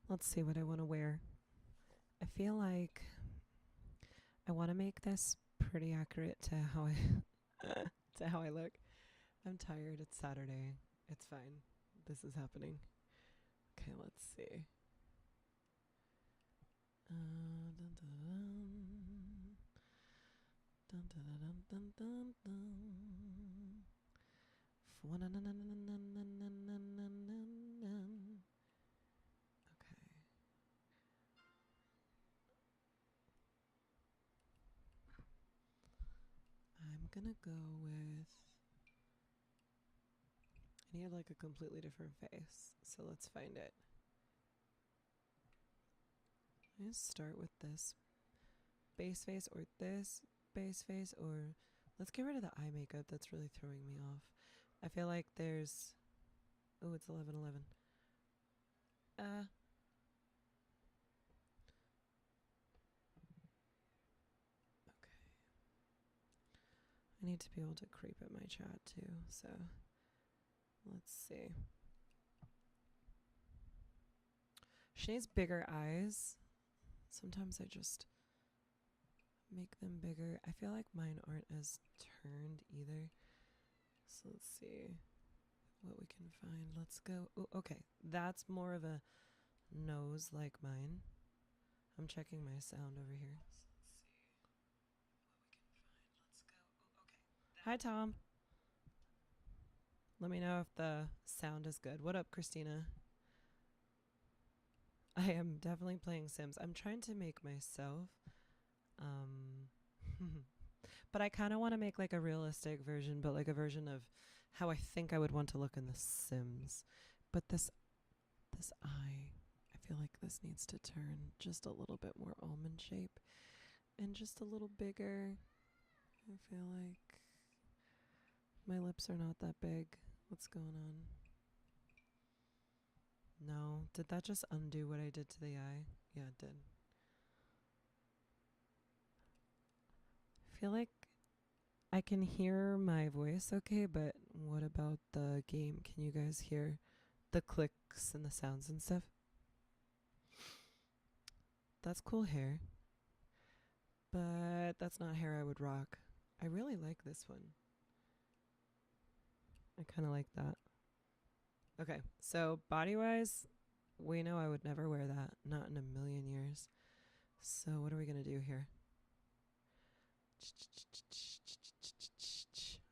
Let's see what I want to wear. I feel like I want to make this pretty accurate to how I to how I look. I'm tired. It's Saturday. It's fine. This is happening. Okay, let's see. Dun, dun, dun, dun, dun, dun, dun, dun. Okay. I'm gonna go with. I need like a completely different face, so let's find it. Let's start with this base face or this base face, or let's get rid of the eye makeup that's really throwing me off. I feel like there's. Oh, it's 11:11. Uh, okay. I need to be able to creep at my chat too, so let's see. She needs bigger eyes. Sometimes I just make them bigger. I feel like mine aren't as turned either. So let's see what we can find. Let's go. Oh, okay. That's more of a nose like mine. I'm checking my sound over here. So let's see what we can find. Let's go. Oh, okay. Hi, Tom. Let me know if the sound is good. What up, Christina? I am definitely playing Sims. I'm trying to make myself. Um, but I kind of want to make like a realistic version, but like a version of how I think I would want to look in The Sims. But this eye, I feel like this needs to turn just a little bit more almond shape and just a little bigger. I feel like my lips are not that big. What's going on? No, did that just undo what I did to the eye? Yeah, it did. I feel like I can hear my voice okay, but what about the game? Can you guys hear the clicks and the sounds and stuff? That's cool hair, but that's not hair I would rock. I really like this one. I kind of like that. Okay, so body wise, we know I would never wear that. Not in a million years. So, what are we going to do here?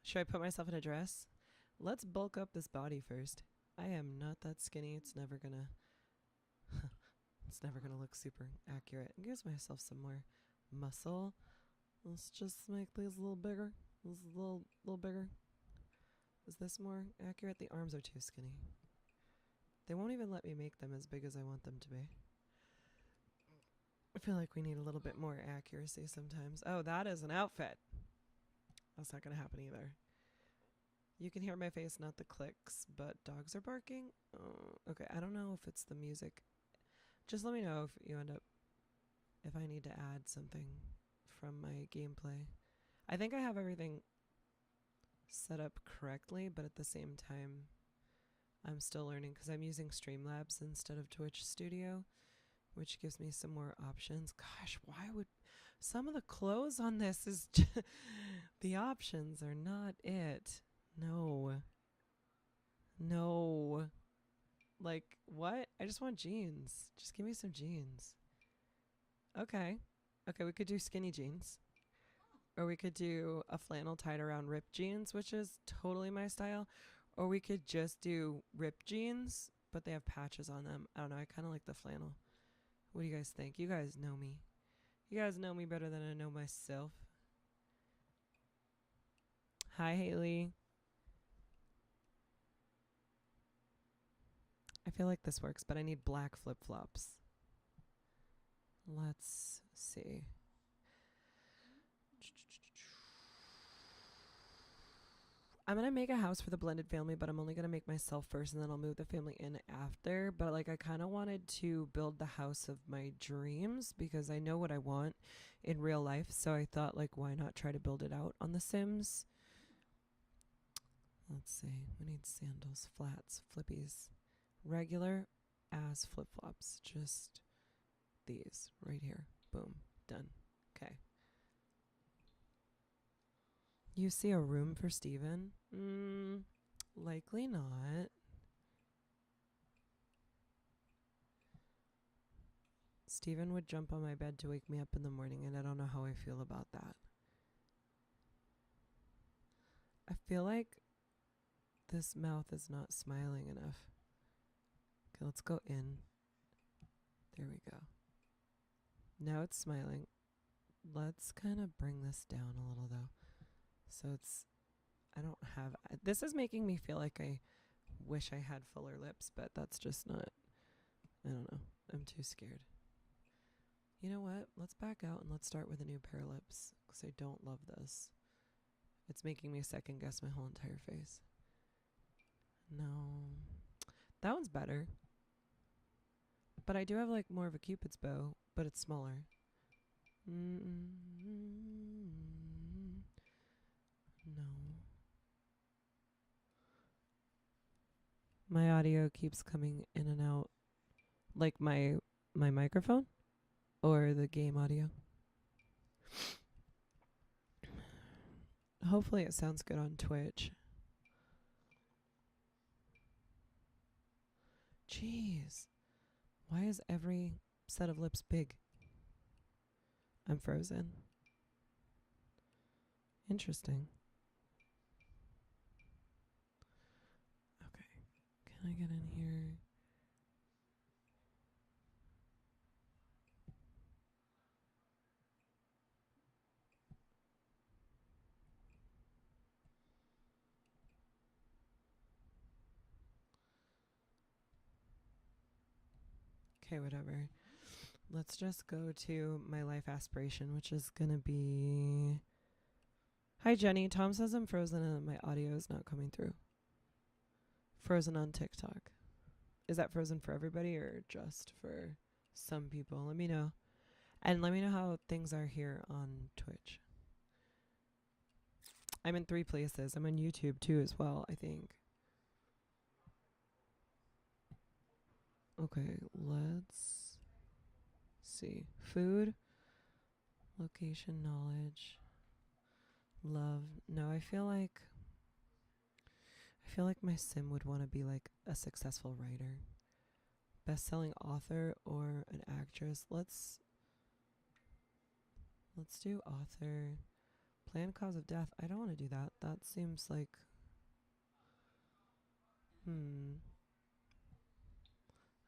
Should I put myself in a dress? Let's bulk up this body first. I am not that skinny. It's never gonna it's never gonna look super accurate. It gives myself some more muscle. Let's just make these a little bigger. This a little bigger. Is this more accurate? The arms are too skinny. They won't even let me make them as big as I want them to be. I feel like we need a little bit more accuracy sometimes. Oh, that is an outfit. That's not gonna happen either. You can hear my face, not the clicks, but dogs are barking. Oh, okay, I don't know if it's the music. Just let me know if you end up, if I need to add something from my gameplay. I think I have everything set up correctly, but at the same time, I'm still learning because I'm using Streamlabs instead of Twitch Studio, which gives me some more options. Gosh, why would some of the clothes on this is the options are not it. No. No. Like, what? I just want jeans. Just give me some jeans. Okay. Okay, we could do skinny jeans. Or we could do a flannel tied around ripped jeans, which is totally my style. Or we could just do ripped jeans, but they have patches on them. I don't know. I kind of like the flannel. What do you guys think? You guys know me. You guys know me better than I know myself. Hi, Haley. I feel like this works, but I need black flip flops. Let's see. I'm gonna make a house for the blended family, but I'm only gonna make myself first and then I'll move the family in after. But like, I kind of wanted to build the house of my dreams because I know what I want in real life. So I thought, like, why not try to build it out on The Sims? Let's see. We need sandals, flats, flippies, regular. ass flip-flops. Just these right here. Boom. Done. Okay. You see a room for Steven? Likely not. Steven would jump on my bed to wake me up in the morning, and I don't know how I feel about that. I feel like this mouth is not smiling enough. Okay, let's go in. There we go. Now it's smiling. Let's kind of bring this down a little, though. So it's, I don't have, this is making me feel like I wish I had fuller lips, but that's just not, I don't know. I'm too scared. You know what? Let's back out and let's start with a new pair of lips, because I don't love this. It's making me second guess my whole entire face. No. That one's better. But I do have like more of a Cupid's bow, but it's smaller. No. My audio keeps coming in and out. Like my microphone or the game audio. Hopefully it sounds good on Twitch. Jeez. Why is every set of lips big? I'm frozen. Interesting. Okay. Can I get in here? Okay, whatever. Let's just go to my life aspiration, which is going to be... Hi, Jenny. Tom says I'm frozen and my audio is not coming through. Frozen on TikTok. Is that frozen for everybody or just for some people? Let me know. And let me know how things are here on Twitch. I'm in 3 places. I'm on YouTube too as well, I think. Okay, let's see. Food, location, knowledge, love. No, I feel like my sim would want to be like a successful writer, best-selling author, or an actress. Let's do author. Planned cause of death. I don't want to do that. That seems like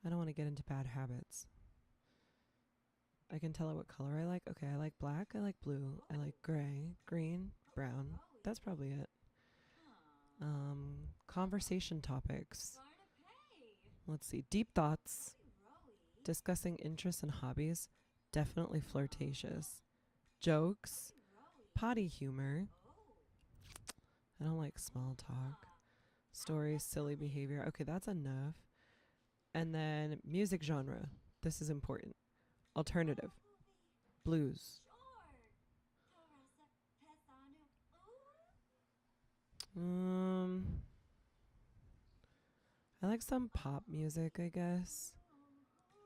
I don't want to get into bad habits. I can tell it what color I like. Okay, I like black, I like blue, I like gray, green, brown. That's probably it. Conversation topics. Let's see. Deep thoughts. Discussing interests and hobbies. Definitely flirtatious. Jokes. Potty humor. I don't like small talk. Stories, silly behavior. Okay, that's enough. And then music genre. This is important. Alternative. Blues. I like some pop music, I guess.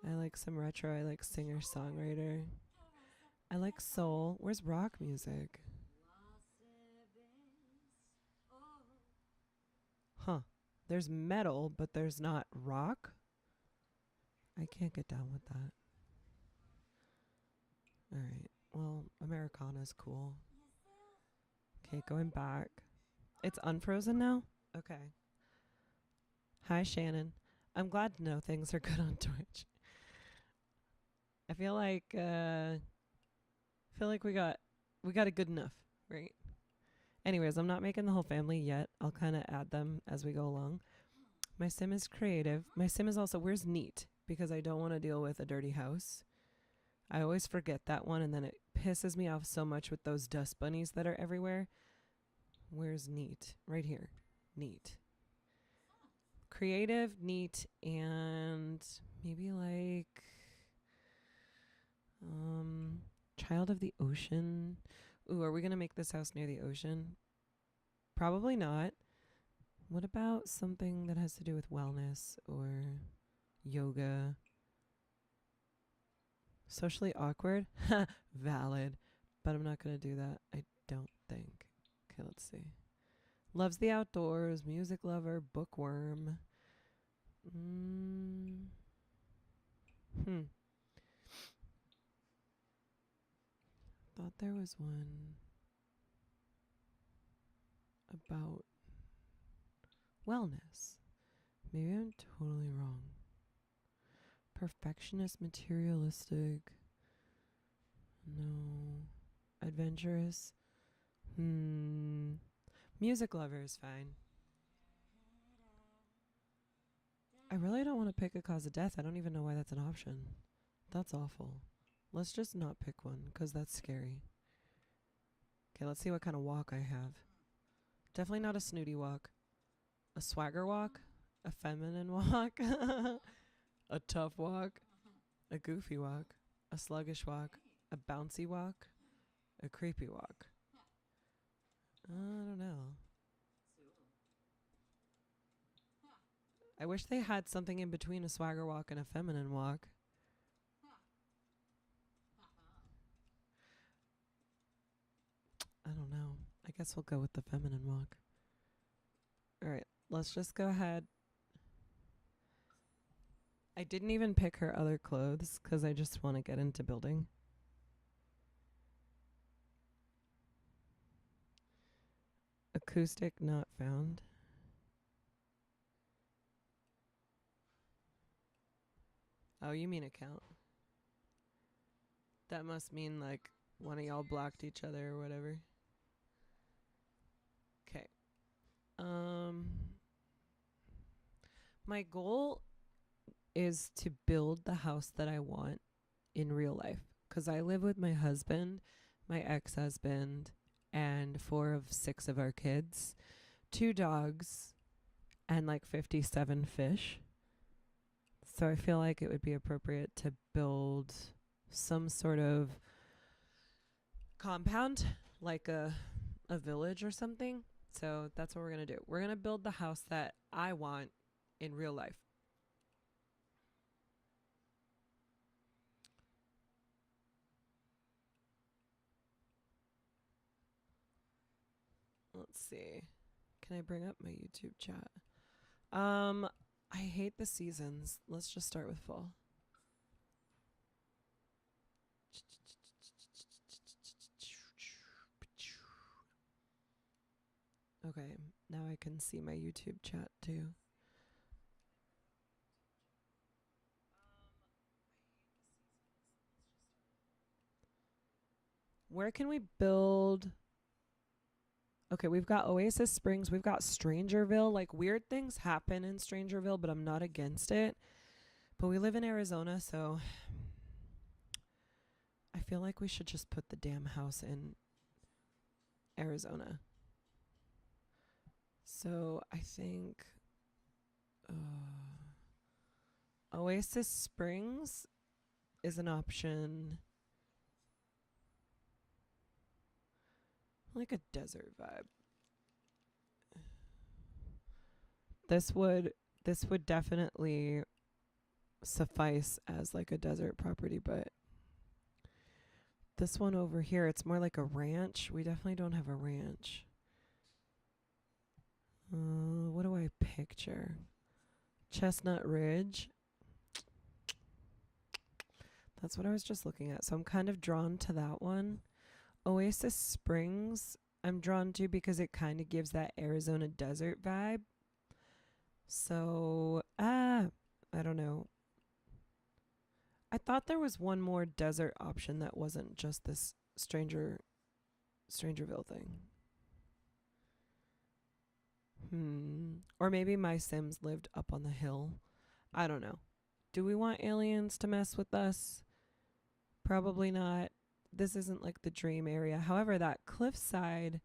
I like some retro. I like singer-songwriter. I like soul. Where's rock music? Huh. There's metal, but there's not rock? I can't get down with that. Alright. Well, Americana's cool. Okay, going back. It's unfrozen now? Okay. Hi, Shannon. I'm glad to know things are good on Twitch. I feel like we got it good enough, right? Anyways, I'm not making the whole family yet. I'll kind of add them as we go along. My sim is creative. My sim is also, where's neat? Because I don't want to deal with a dirty house. I always forget that one, and then it pisses me off so much with those dust bunnies that are everywhere. Where's neat? Right here. Neat. Creative, neat, and maybe like child of the ocean. Ooh, are we going to make this house near the ocean? Probably not. What about something that has to do with wellness or yoga. Socially awkward? Valid. But I'm not going to do that, I don't think. Okay, let's see. Loves the outdoors, music lover, bookworm. Hmm. Thought there was one about wellness. Maybe I'm totally wrong. Perfectionist, materialistic. No. Adventurous. Music lover is fine. I really don't want to pick a cause of death. I don't even know why that's an option. That's awful. Let's just not pick one, because that's scary. Okay, let's see what kind of walk I have. Definitely not a snooty walk. A swagger walk? A feminine walk? A tough walk? A goofy walk? A sluggish walk? A bouncy walk? A creepy walk? I don't know. I wish they had something in between a swagger walk and a feminine walk. I don't know. I guess we'll go with the feminine walk. Alright, let's just go ahead. I didn't even pick her other clothes because I just want to get into building. Acoustic not found. Oh, you mean account. That must mean like one of y'all blocked each other or whatever. Okay. My goal is to build the house that I want in real life, because I live with my husband, my ex-husband, and 4 of 6 of our kids, 2 dogs, and like 57 fish. So I feel like it would be appropriate to build some sort of compound, like a village or something. So that's what we're going to do. We're going to build the house that I want in real life. Let's see. Can I bring up my YouTube chat? I hate the seasons. Let's just start with fall. Okay, now I can see my YouTube chat too. Where can we build? Okay, we've got Oasis Springs. We've got Strangerville. Like, weird things happen in Strangerville, but I'm not against it. But we live in Arizona, so I feel like we should just put the damn house in Arizona. So I think Oasis Springs is an option. Like a desert vibe. This would definitely suffice as like a desert property, but this one over here, it's more like a ranch. We definitely don't have a ranch. What do I picture? Chestnut Ridge. That's what I was just looking at. So I'm kind of drawn to that one. Oasis Springs, I'm drawn to because it kind of gives that Arizona desert vibe. So, I don't know. I thought there was one more desert option that wasn't just this Strangerville thing. Or maybe my Sims lived up on the hill. I don't know. Do we want aliens to mess with us? Probably not. This isn't like the dream area. However, that cliffside,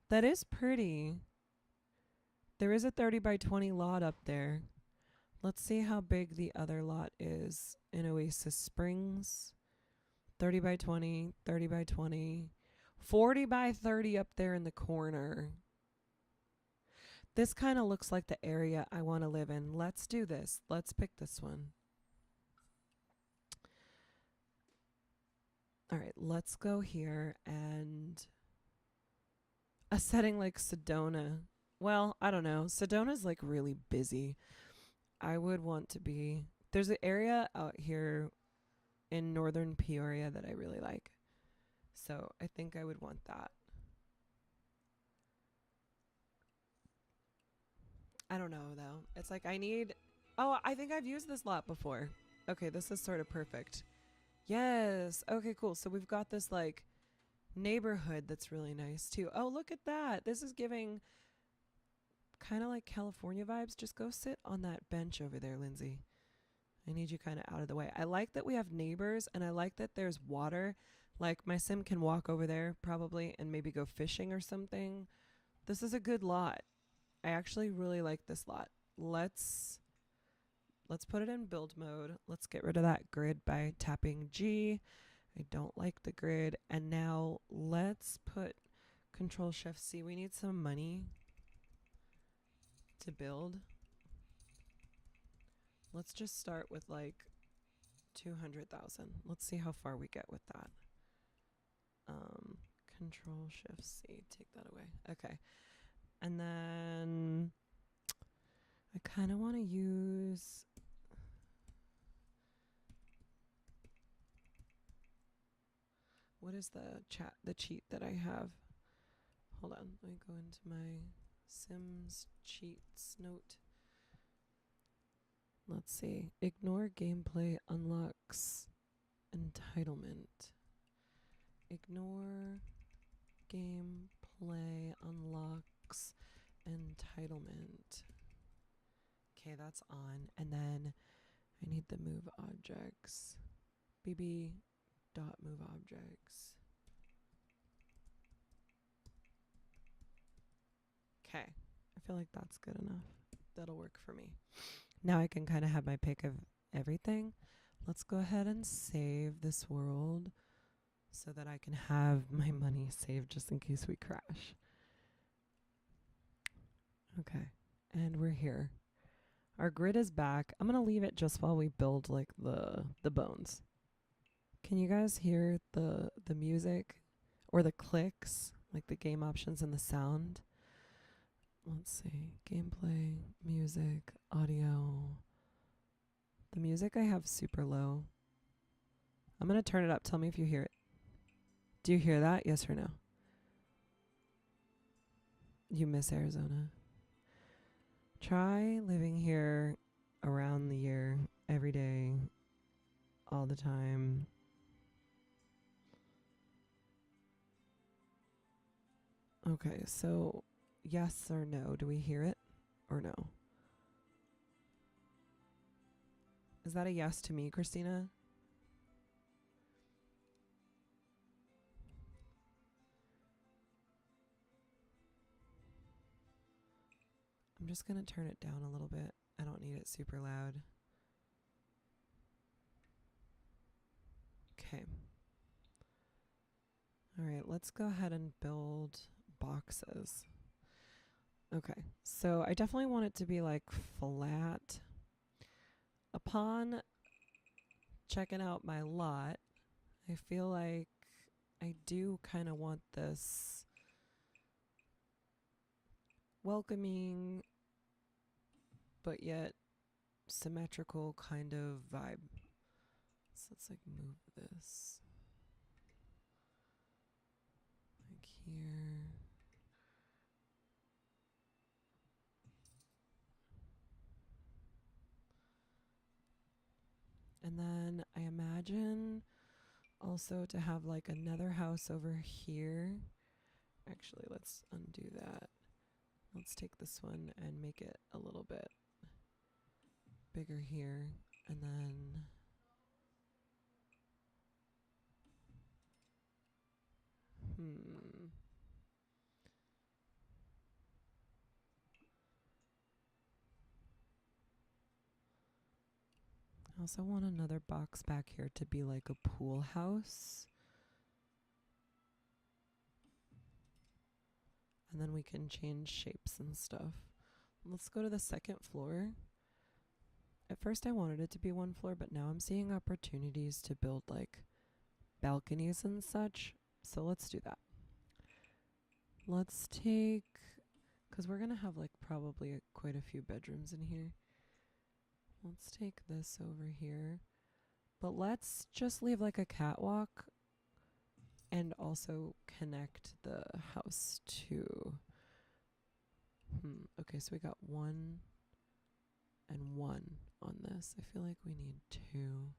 that is pretty. There is a 30 by 20 lot up there. Let's see how big the other lot is in Oasis Springs. 30 by 20, 30 by 20, 40 by 30 up there in the corner. This kind of looks like the area I want to live in. Let's do this. Let's pick this one. All right, let's go here and a setting like Sedona. Well, I don't know. Sedona's like really busy. I would want to be. There's an area out here in northern Peoria that I really like. So I think I would want that. I don't know though. It's like I need. Oh, I think I've used this lot before. Okay, this is sort of perfect. Yes. Okay, cool. So we've got this like neighborhood that's really nice too. Oh, look at that. This is giving kind of like California vibes. Just go sit on that bench over there, Lindsay. I need you kind of out of the way. I like that we have neighbors and I like that there's water. Like my sim can walk over there probably and maybe go fishing or something. This is a good lot. I actually really like this lot. Let's put it in build mode. Let's get rid of that grid by tapping G. I don't like the grid. And now let's put Control Shift C. We need some money to build. Let's just start with like 200,000. Let's see how far we get with that. Control Shift C. Take that away. Okay. And then I kind of want to use what is the cheat that I have? Hold on. Let me go into my Sims cheats note. Let's see. Ignore gameplay unlocks entitlement. Ignore gameplay unlocks entitlement. Okay, that's on. And then I need the move objects. BB dot move objects. Okay, I feel like that's good enough. That'll work for me. Now I can kind of have my pick of everything. Let's go ahead and save this world so that I can have my money saved just in case we crash. Okay, and we're here. Our grid is back. I'm gonna leave it just while we build like the bones. Can you guys hear the music or the clicks, like the game options and the sound? Let's see. Gameplay, music, audio. The music I have super low. I'm going to turn it up. Tell me if you hear it. Do you hear that? Yes or no? You miss Arizona. Try living here around the year, every day, all the time. Okay, so yes or no? Do we hear it or no? Is that a yes to me, Christina? I'm just going to turn it down a little bit. I don't need it super loud. Okay. All right, let's go ahead and build boxes. Okay, so I definitely want it to be like flat. Upon checking out my lot, I feel like I do kind of want this welcoming but yet symmetrical kind of vibe. So let's like move this like here. And then I imagine also to have like another house over here. Actually, let's undo that. Let's take this one and make it a little bit bigger here. And then I also want another box back here to be like a pool house. And then we can change shapes and stuff. let's go to the second floor. At first I wanted it to be one floor, but now I'm seeing opportunities to build like balconies and such. So let's do that. Let's take, because we're going to have like probably quite a few bedrooms in here. Let's take this over here. But let's just leave like a catwalk and also connect the house to... Okay, so we got 1 and 1 on this. I feel like we need 2.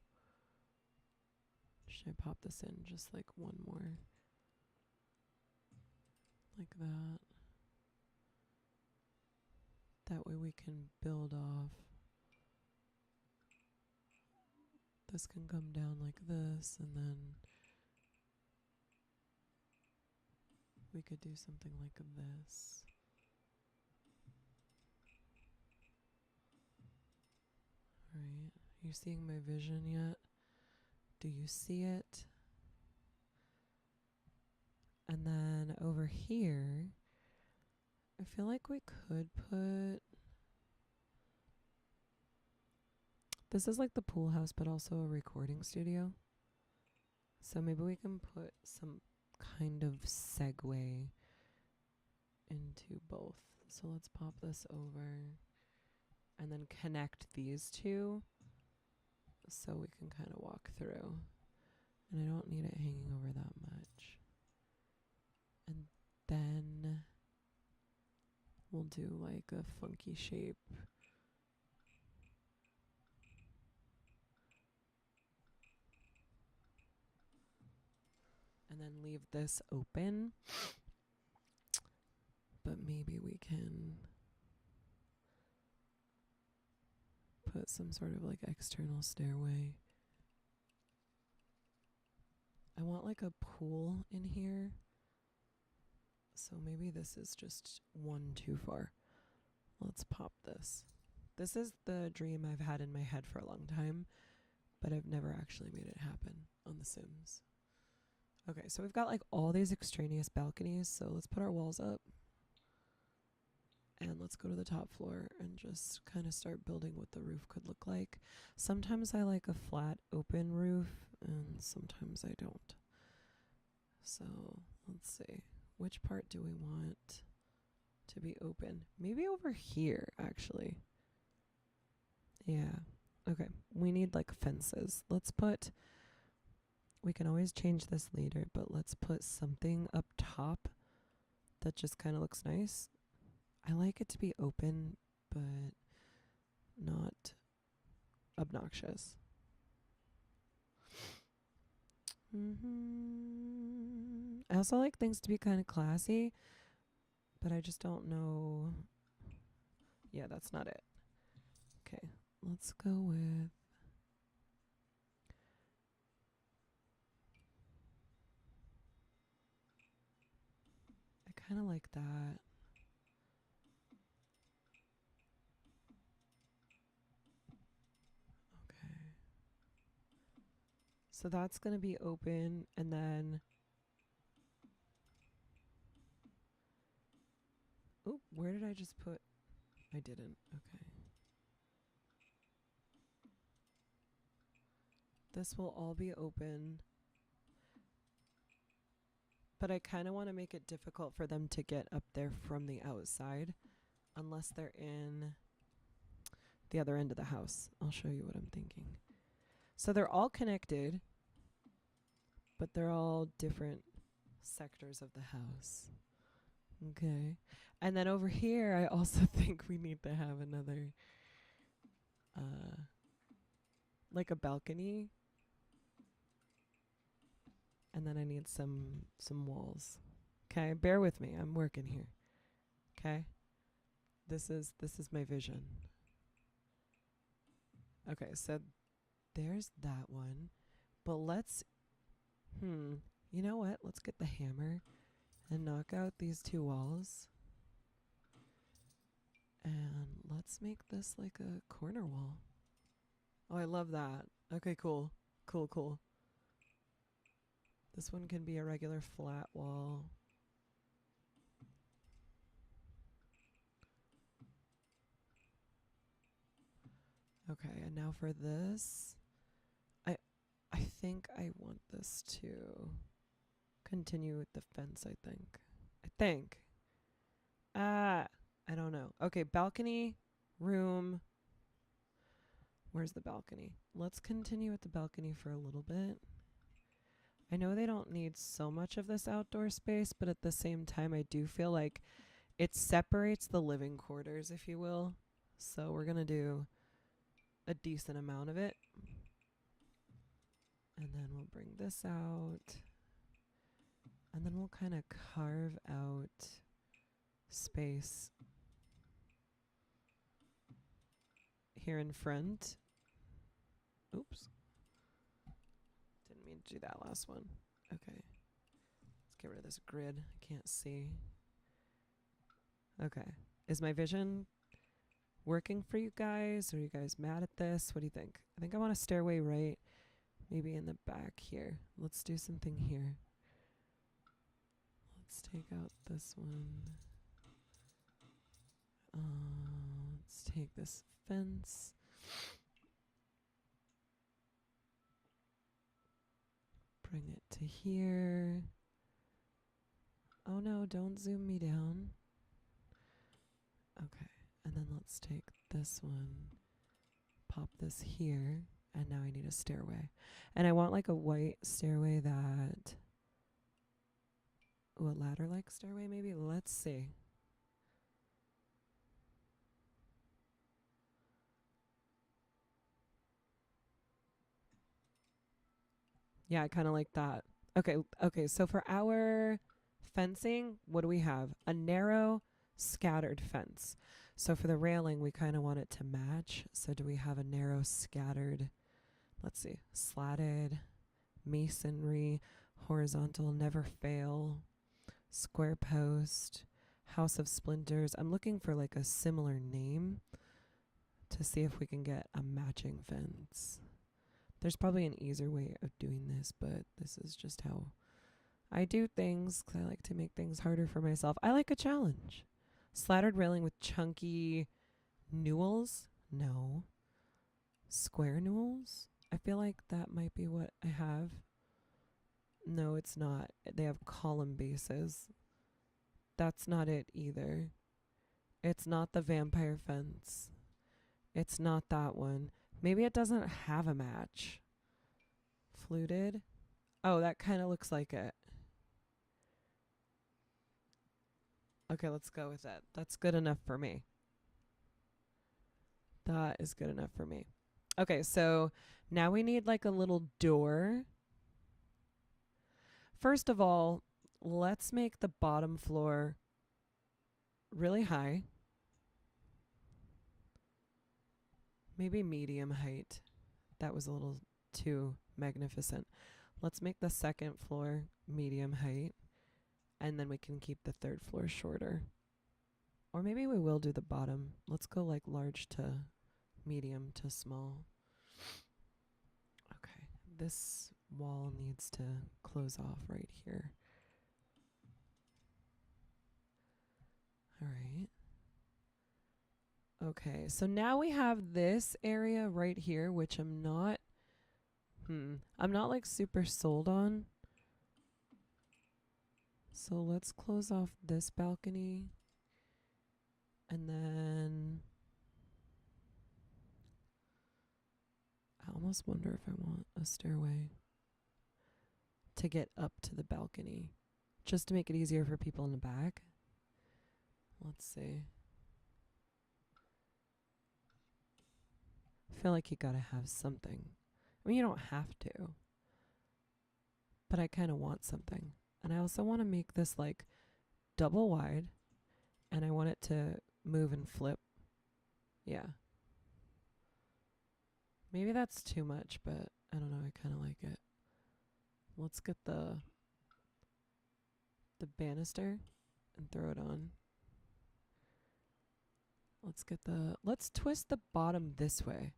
Should I pop this in just like 1 more? Like that. That way we can build off. This can come down like this, and then we could do something like this. Alright, are you seeing my vision yet? Do you see it? And then over here, I feel like we could put... This is like the pool house, but also a recording studio. So maybe we can put some kind of segue into both. So let's pop this over and then connect these two so we can kind of walk through. And I don't need it hanging over that much. And then we'll do like a funky shape. And then leave this open. But maybe we can put some sort of like external stairway. I want like a pool in here. So maybe this is just 1 too far. Let's pop this. This is the dream I've had in my head for a long time, but I've never actually made it happen on The Sims. Okay, so we've got like all these extraneous balconies, so let's put our walls up. And let's go to the top floor and just kind of start building what the roof could look like. Sometimes I like a flat open roof, and sometimes I don't. So let's see. Which part do we want to be open? Maybe over here, actually. Yeah. Okay. We need like fences. Let's put... We can always change this later, but let's put something up top that just kind of looks nice. I like it to be open, but not obnoxious. I also like things to be kind of classy, but I just don't know. Yeah, that's not it. Okay, let's go with... I kind of like that. Okay. So that's going to be open, and then... Oop, where did I just put... I didn't. Okay. This will all be open. But I kind of want to make it difficult for them to get up there from the outside, unless they're in the other end of the house. I'll show you what I'm thinking. So they're all connected, but they're all different sectors of the house. Okay. And then over here, I also think we need to have another, like a balcony. And then I need some walls. Okay, bear with me. I'm working here. Okay? This is my vision. Okay, so there's that one. But let's you know what? Let's get the hammer and knock out these 2 walls. And let's make this like a corner wall. Oh, I love that. Okay, cool. Cool. This one can be a regular flat wall. Okay, and now for this, I I think I want this to continue with the fence, I think. I think. Ah, I don't know. Okay, balcony, room. Where's the balcony? Let's continue with the balcony for a little bit. I know they don't need so much of this outdoor space, but at the same time, I do feel like it separates the living quarters, if you will. So we're going to do a decent amount of it. And then we'll bring this out. And then we'll kind of carve out space here in front. Oops. Didn't mean to do that last one. Okay. Let's get rid of this grid. I can't see. Okay. Is my vision working for you guys? Are you guys mad at this? What do you think? I think I want a stairway right, maybe in the back here. Let's do something here. Let's take out this one. Let's take this fence. Bring it to here. Oh no, don't zoom me down. Okay, and then let's take this one, pop this here, and now I need a stairway. And I want like a white stairway that, ooh, a ladder-like stairway maybe? Let's see. Yeah, I kind of like that. Okay, so for our fencing, what do we have? A narrow, scattered fence. So for the railing, we kind of want it to match. So do we have a narrow, scattered, let's see, slatted, masonry, horizontal, never fail, square post, house of splinters. I'm looking for like a similar name to see if we can get a matching fence. There's probably an easier way of doing this, but this is just how I do things, 'cause I like to make things harder for myself. I like a challenge. Slattered railing with chunky newels? No. Square newels? I feel like that might be what I have. No, it's not. They have column bases. That's not it either. It's not the vampire fence. It's not that one. Maybe it doesn't have a match. Fluted? Oh, that kind of looks like it. Okay, let's go with that. That's good enough for me. That is good enough for me. Okay, so now we need like a little door. First of all, let's make the bottom floor really high. Maybe medium height. That was a little too magnificent. Let's make the second floor medium height, and then we can keep the third floor shorter. Or maybe we will do the bottom. Let's go like large to medium to small. Okay, this wall needs to close off right here. All right. Okay, so now we have this area right here, which I'm not like super sold on. So let's close off this balcony. And then I almost wonder if I want a stairway to get up to the balcony, just to make it easier for people in the back. Let's see. I feel like you gotta have something. I mean, you don't have to, but I kind of want something. And I also want to make this like double wide, and I want it to move and flip. Yeah. Maybe that's too much, but I don't know. I kind of like it. Let's get the banister and throw it on. Let's twist the bottom this way.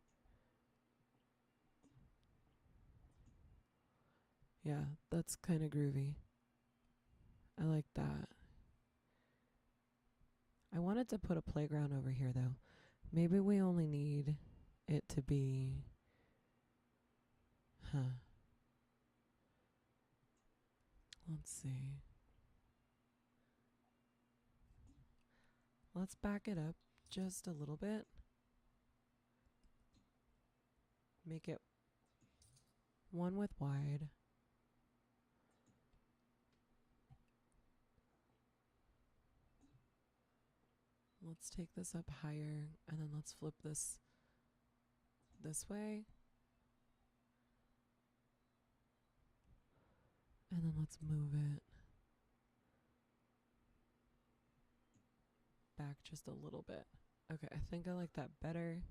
Yeah, that's kind of groovy. I like that. I wanted to put a playground over here though. Maybe we only need it to be. Let's see. Let's back it up just a little bit. Make it one with wide. Let's take this up higher, and then let's flip this way. And then let's move it back just a little bit. Okay, I think I like that better.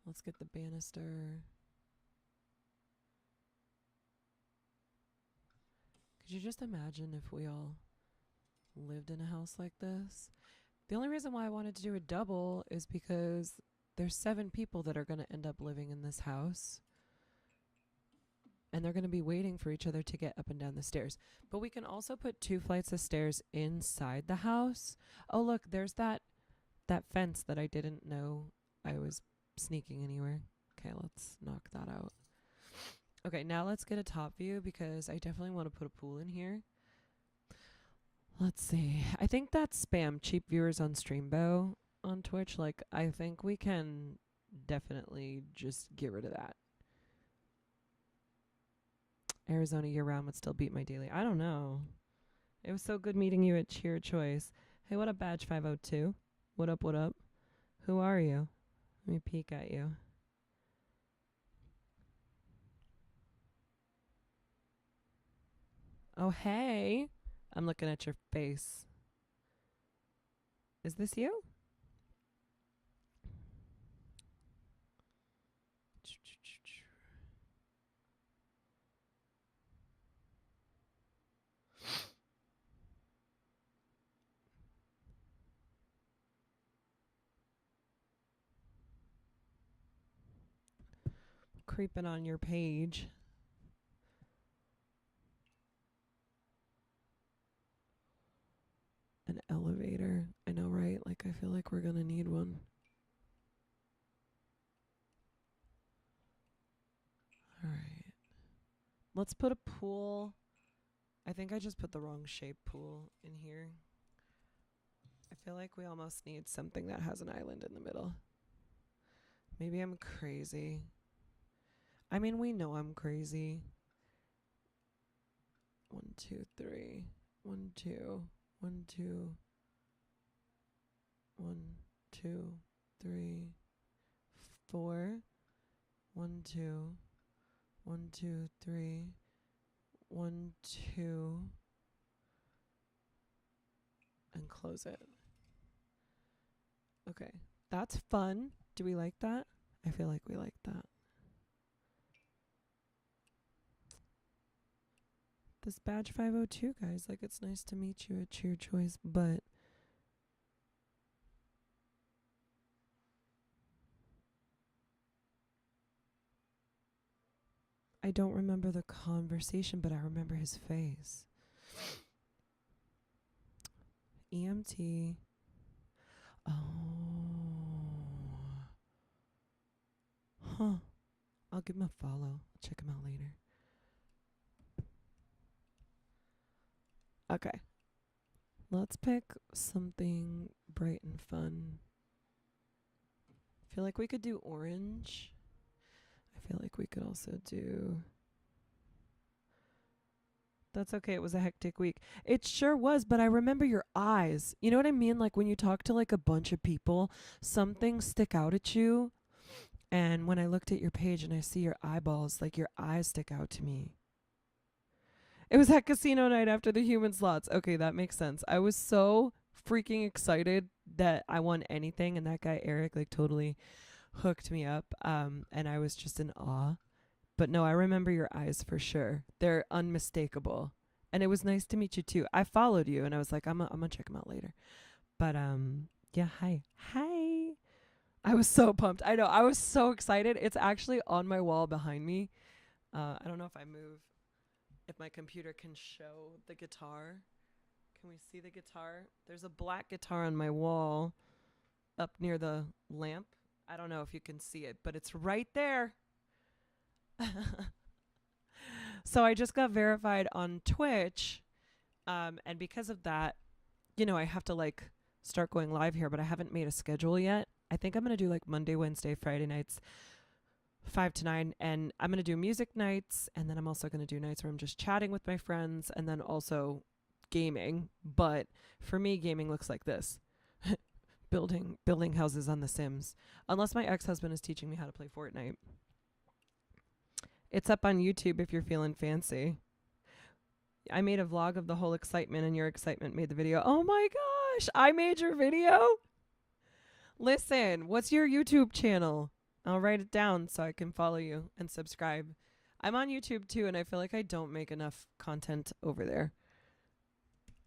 Let's get the banister. Could you just imagine if we all lived in a house like this? The only reason why I wanted to do a double is because there's 7 people that are going to end up living in this house. And they're going to be waiting for each other to get up and down the stairs. But we can also put 2 flights of stairs inside the house. Oh, look, there's that fence that I didn't know I was sneaking anywhere. Okay, let's knock that out. Okay, now let's get a top view because I definitely want to put a pool in here. Let's see. I think that's spam. Cheap viewers on Streambo on Twitch. Like, I think we can definitely just get rid of that. Arizona year-round would still beat my daily. I don't know. It was so good meeting you at Cheer Choice. Hey, what up, Badge 502? What up, what up? Who are you? Let me peek at you. Oh, hey. I'm looking at your face. Is this you? Creeping on your page. An elevator. I know, right? Like, I feel like we're gonna need one. Alright. Let's put a pool. I think I just put the wrong shape pool in here. I feel like we almost need something that has an island in the middle. Maybe I'm crazy. I mean, we know I'm crazy. 1, 2, 3. 1, 2. 1, 2. 1, 2, 3, 4. 1, 2. 1, 2, 3. 1, 2. And close it. Okay. That's fun. Do we like that? I feel like we like that. This Badge 502, guys. Like, it's nice to meet you at Cheer Choice, but I don't remember the conversation, but I remember his face. EMT. Oh. Huh. I'll give him a follow. I'll check him out later. Okay. Let's pick something bright and fun. I feel like we could do orange. I feel like we could also do... That's okay. It was a hectic week. It sure was, but I remember your eyes. You know what I mean? Like when you talk to like a bunch of people, some things stick out at you. And when I looked at your page and I see your eyeballs, like your eyes stick out to me. It was at casino night after the human slots. Okay, that makes sense. I was so freaking excited that I won anything, and that guy Eric like totally hooked me up. And I was just in awe. But no, I remember your eyes for sure. They're unmistakable. And it was nice to meet you too. I followed you and I was like, I'm gonna check them out later. But yeah, hi. Hi. I was so pumped. I know. I was so excited. It's actually on my wall behind me. I don't know if I move, if my computer can show the guitar. Can we see the guitar? There's a black guitar on my wall up near the lamp. I don't know if you can see it, but it's right there. So I just got verified on Twitch. And because of that, I have to like start going live here, but I haven't made a schedule yet. I think I'm going to do like Monday, Wednesday, Friday nights, 5 to 9. And I'm going to do music nights. And then I'm also going to do nights where I'm just chatting with my friends and then also gaming. But for me, gaming looks like this. building houses on The Sims. Unless my ex-husband is teaching me how to play Fortnite. It's up on YouTube if you're feeling fancy. I made a vlog of the whole excitement and your excitement made the video. Oh my gosh, I made your video? Listen, what's your YouTube channel? I'll write it down so I can follow you and subscribe. I'm on YouTube too, and I feel like I don't make enough content over there.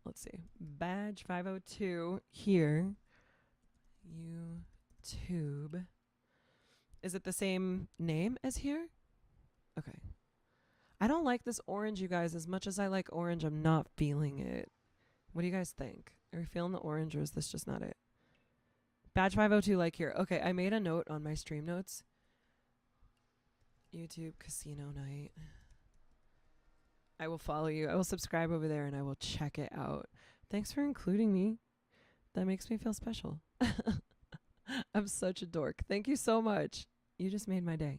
Let's see. Badge 502 here. YouTube. Is it the same name as here? Okay. I don't like this orange, you guys. As much as I like orange, I'm not feeling it. What do you guys think? Are you feeling the orange, or is this just not it? Badge 502 like here. Okay, I made a note on my stream notes. YouTube casino night. I will follow you. I will subscribe over there and I will check it out. Thanks for including me. That makes me feel special. I'm such a dork. Thank you so much. You just made my day.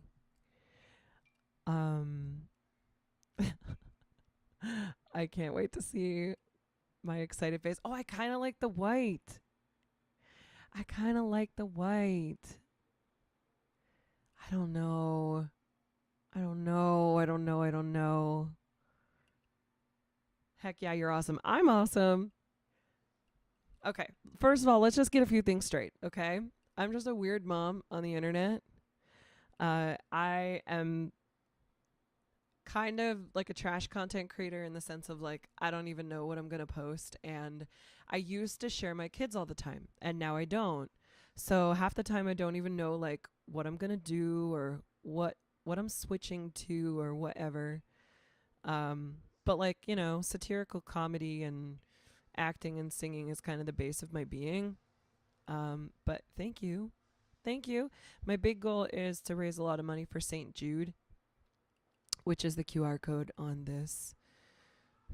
I can't wait to see my excited face. Oh, I kind of like the white. I kind of like the white. I don't know. Heck yeah, you're awesome. I'm awesome. Okay, first of all, let's just get a few things straight, okay? I'm just a weird mom on the internet. I am kind of like a trash content creator in the sense of like, I don't even know what I'm going to post. And I used to share my kids all the time, and now I don't. So half the time I don't even know like what I'm going to do or what I'm switching to or whatever. But like, satirical comedy and acting and singing is kind of the base of my being. But thank you. My big goal is to raise a lot of money for St. Jude, which is the QR code on this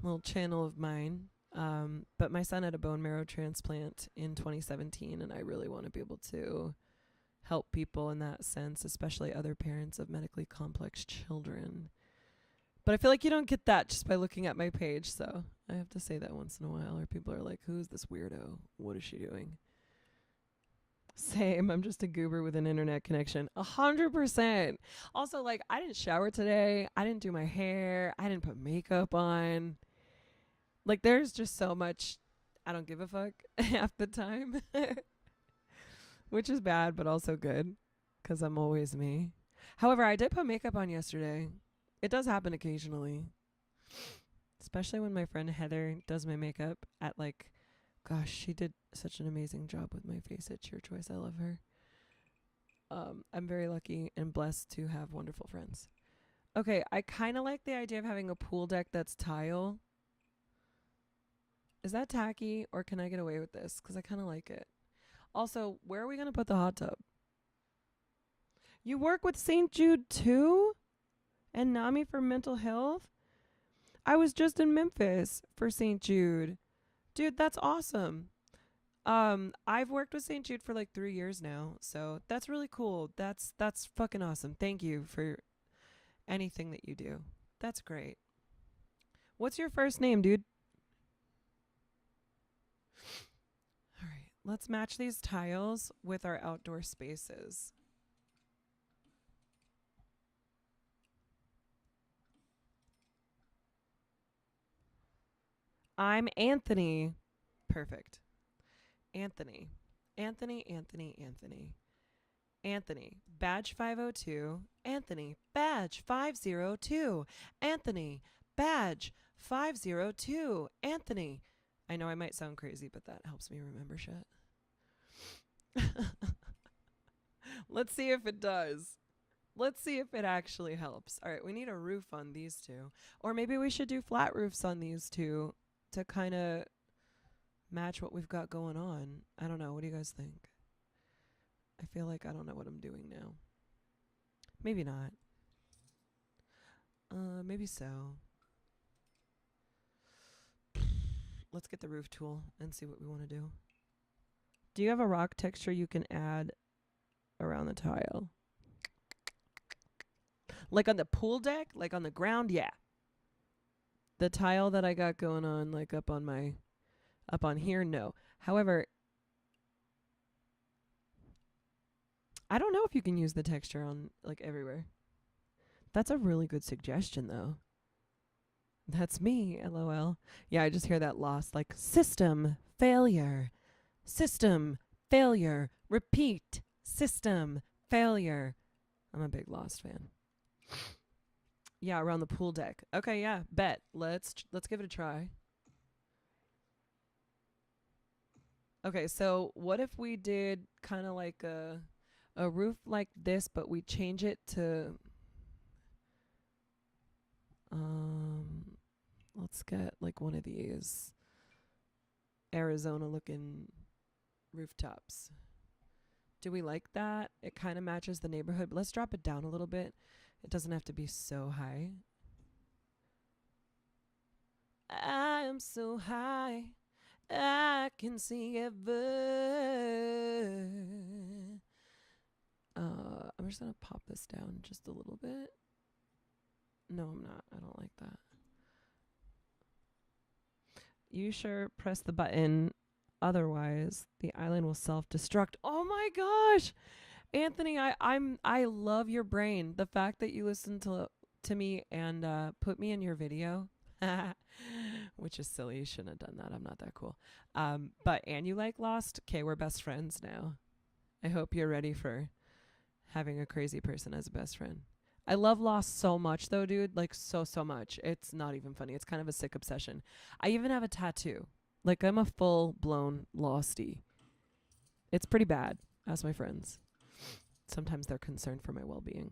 little channel of mine. But my son had a bone marrow transplant in 2017, and I really want to be able to help people in that sense, especially other parents of medically complex children. But I feel like you don't get that just by looking at my page, so I have to say that once in a while, or people are like, who's this weirdo? What is she doing? Same. I'm just a goober with an internet connection. 100%. Also, like, I didn't shower today. I didn't do my hair. I didn't put makeup on. Like, there's just so much I don't give a fuck half the time. Which is bad, but also good, because I'm always me. However, I did put makeup on yesterday. It does happen occasionally. Especially when my friend Heather does my makeup at like, gosh, she did such an amazing job with my face at Cheer Choice. I love her. I'm very lucky and blessed to have wonderful friends. Okay, I kind of like the idea of having a pool deck that's tile. Is that tacky, or can I get away with this? Because I kind of like it. Also, where are we going to put the hot tub? You work with St. Jude too? And NAMI for mental health? I was just in Memphis for St. Jude. Dude, that's awesome. I've worked with St. Jude for like 3 years now, so that's really cool. That's fucking awesome. Thank you for anything that you do. That's great. What's your first name, dude? All right, let's match these tiles with our outdoor spaces. I'm Anthony. Perfect. Anthony. Anthony. Badge 502. Anthony. Badge 502. Anthony. Badge 502. Anthony. I know I might sound crazy, but that helps me remember shit. Let's see if it does. Let's see if it actually helps. All right, we need a roof on these two. Or maybe we should do flat roofs on these two to kind of match what we've got going on. I don't know. What do you guys think? I feel like I don't know what I'm doing now. Maybe not. Maybe so. Let's get the roof tool and see what we want to do. Do you have a rock texture you can add around the tile? Like on the pool deck? Like on the ground? Yeah. The tile that I got going on, like up on here, no. However, I don't know if you can use the texture on like everywhere. That's a really good suggestion though. That's me, LOL. Yeah, I just hear that lost, like system failure, repeat, system failure. I'm a big Lost fan. Yeah, around the pool deck. Okay, yeah, bet. Let's give it a try. Okay, so what if we did kind of like a roof like this, but we change it to let's get like one of these Arizona looking rooftops. Do we like that? It kind of matches the neighborhood, but let's drop it down a little bit. It doesn't have to be so high. I am so high, I can see ever. I'm just gonna pop this down just a little bit. No, I'm not. I don't like that. You sure press the button. Otherwise, the island will self-destruct. Oh my gosh, Anthony, I love your brain. The fact that you listened to me and put me in your video, which is silly. You shouldn't have done that. I'm not that cool. And you like Lost? Okay, we're best friends now. I hope you're ready for having a crazy person as a best friend. I love Lost so much though, dude. Like so much. It's not even funny. It's kind of a sick obsession. I even have a tattoo. Like I'm a full-blown Lostie. It's pretty bad. Ask my friends. Sometimes they're concerned for my well-being.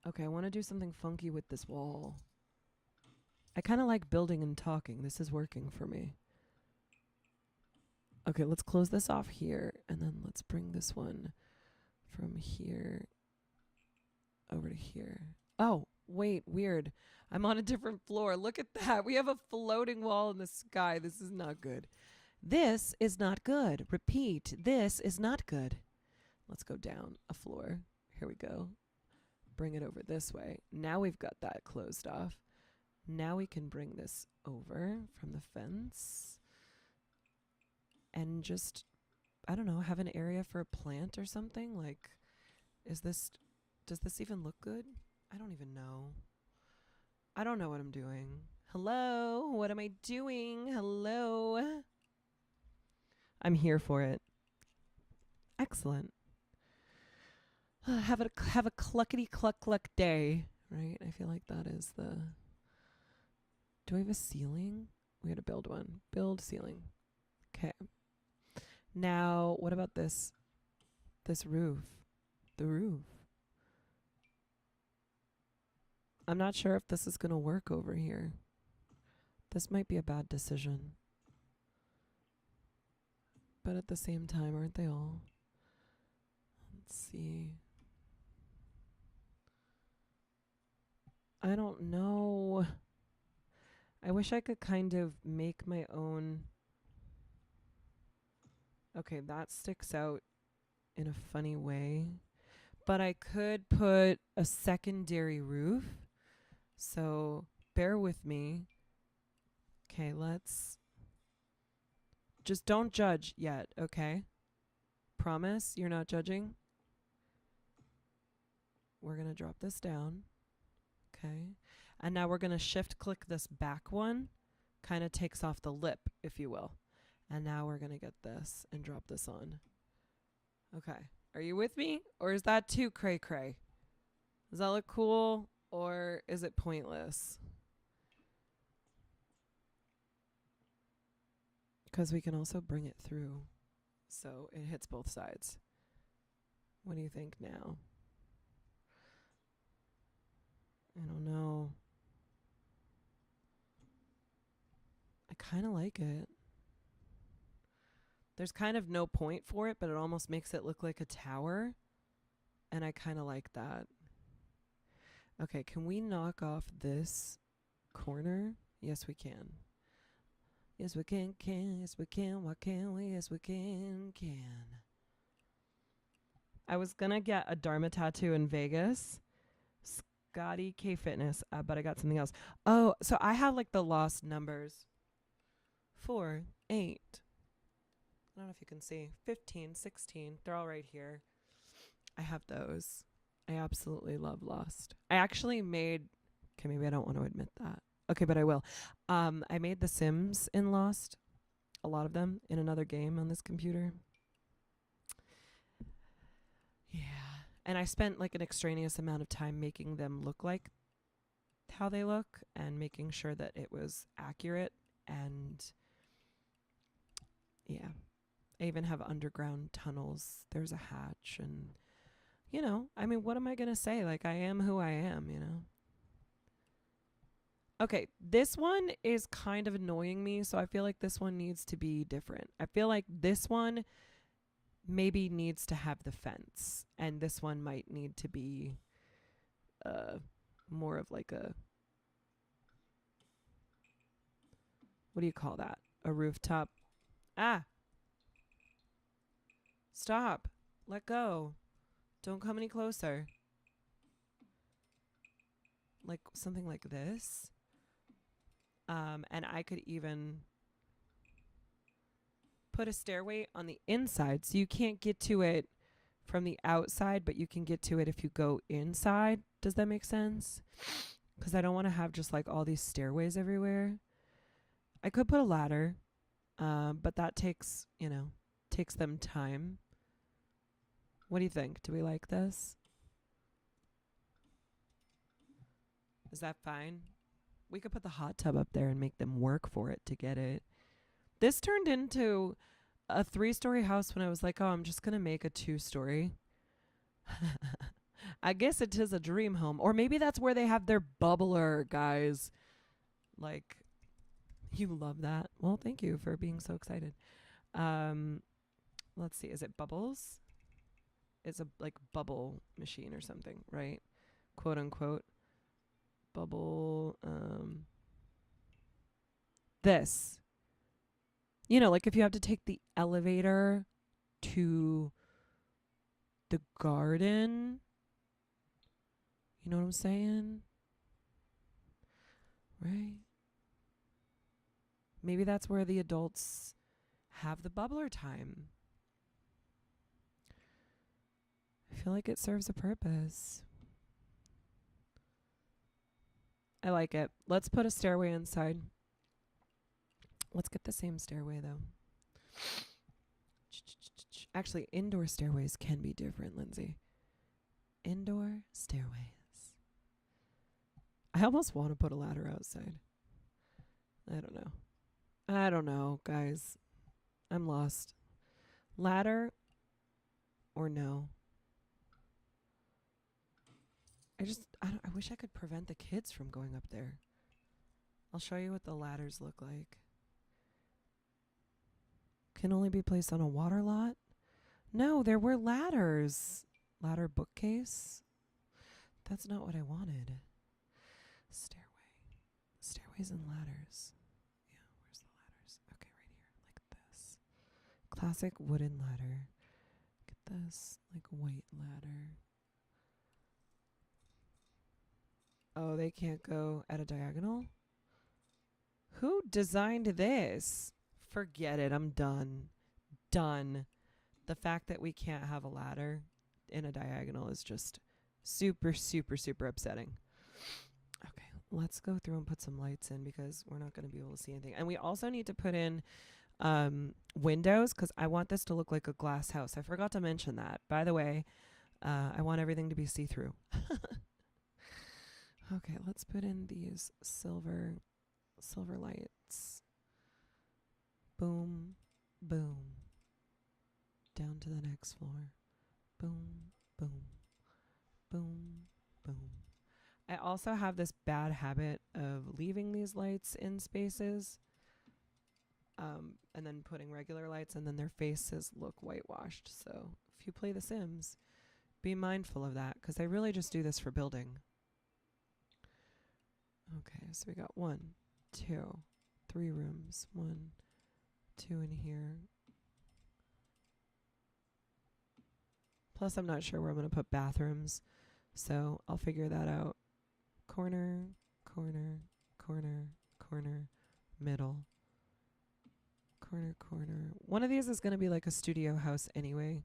Okay, I want to do something funky with this wall. I kind of like building and talking. This is working for me. Okay, let's close this off here, and then let's bring this one from here over to here. Oh, wait, weird. I'm on a different floor. Look at that. We have a floating wall in the sky. This is not good. This is not good. Repeat, this is not good. Let's go down a floor. Here we go. Bring it over this way. Now we've got that closed off. Now we can bring this over from the fence and just, I don't know, have an area for a plant or something. Like, does this even look good? I don't even know. I don't know what I'm doing. Hello? What am I doing? Hello? I'm here for it. Excellent. Have a cluckety cluck day, right? I feel like that is the. Do we have a ceiling? We had to build one. Build ceiling. Okay. Now, what about this? This roof. The roof. I'm not sure if this is going to work over here. This might be a bad decision. But at the same time, aren't they all? Let's see. I don't know. I wish I could kind of make my own. Okay, that sticks out in a funny way. But I could put a secondary roof. So bear with me. Okay, let's. Just don't judge yet, okay? Promise you're not judging? We're going to drop this down. Okay. And now we're going to shift click this back one. Kind of takes off the lip, if you will. And now we're going to get this and drop this on. Okay. Are you with me? Or is that too cray-cray? Does that look cool? Or is it pointless? Because we can also bring it through. So it hits both sides. What do you think now? I don't know. I kind of like it. There's kind of no point for it, but it almost makes it look like a tower. And I kind of like that. Okay, can we knock off this corner? Yes, we can. Yes, we can. Yes, we can. Why can't we? Yes, we can. I was going to get a Dharma tattoo in Vegas. Scotty K Fitness, but I got something else. Oh, so I have like the lost numbers. 4, 8. I don't know if you can see. 15, 16. They're all right here. I have those. I absolutely love Lost. I actually made... Okay, maybe I don't want to admit that. Okay, but I will. I made The Sims in Lost. A lot of them in another game on this computer. Yeah. And I spent like an extraneous amount of time making them look like how they look and making sure that it was accurate. And yeah, I even have underground tunnels. There's a hatch and, you know, I mean, what am I going to say? Like, I am who I am, you know? Okay, this one is kind of annoying me, so I feel like this one needs to be different. I feel like this one maybe needs to have the fence, and this one might need to be more of like a, what do you call that? A rooftop. Ah! Stop. Let go. Don't come any closer. Like something like this. And I could even put a stairway on the inside so you can't get to it from the outside, but you can get to it if you go inside. Does that make sense? Because I don't want to have just like all these stairways everywhere. I could put a ladder, but that takes, you know, takes them time. What do you think? Do we like this? Is that fine? We could put the hot tub up there and make them work for it to get it. This turned into a 3-story house when I was like, oh, I'm just going to make a 2-story. I guess it is a dream home. Or maybe that's where they have their bubbler, guys. Like, you love that. Well, thank you for being so excited. Let's see. Is it Bubbles? It's a like bubble machine or something, right? Quote unquote. Bubble. This. You know, like if you have to take the elevator to the garden. You know what I'm saying? Right? Maybe that's where the adults have the bubbler time. I feel like it serves a purpose. I like it. Let's put a stairway inside. Let's get the same stairway, though. Actually, indoor stairways can be different, Lindsay. Indoor stairways. I almost want to put a ladder outside. I don't know, guys. I'm lost. Ladder or no? I wish I could prevent the kids from going up there. I'll show you what the ladders look like. Can only be placed on a water lot? No, there were ladders. Ladder bookcase? That's not what I wanted. Stairway. Stairways and ladders. Yeah, where's the ladders? Okay, right here. Like this. Classic wooden ladder. Get this. Like white ladder. Oh, they can't go at a diagonal? Who designed this? Forget it. I'm done. Done. The fact that we can't have a ladder in a diagonal is just super, super, super upsetting. Okay, let's go through and put some lights in because we're not going to be able to see anything. And we also need to put in windows because I want this to look like a glass house. I forgot to mention that. By the way, I want everything to be see-through. Okay, let's put in these silver lights. Boom, boom. Down to the next floor. Boom, boom, boom, boom. I also have this bad habit of leaving these lights in spaces. and then putting regular lights, and then their faces look whitewashed. So if you play The Sims, be mindful of that, because I really just do this for building. Okay, so we got 1, 2, 3 rooms. 1, 2 in here. Plus, I'm not sure where I'm going to put bathrooms, so I'll figure that out. Corner, corner, corner, corner, middle. Corner, corner. One of these is going to be like a studio house anyway.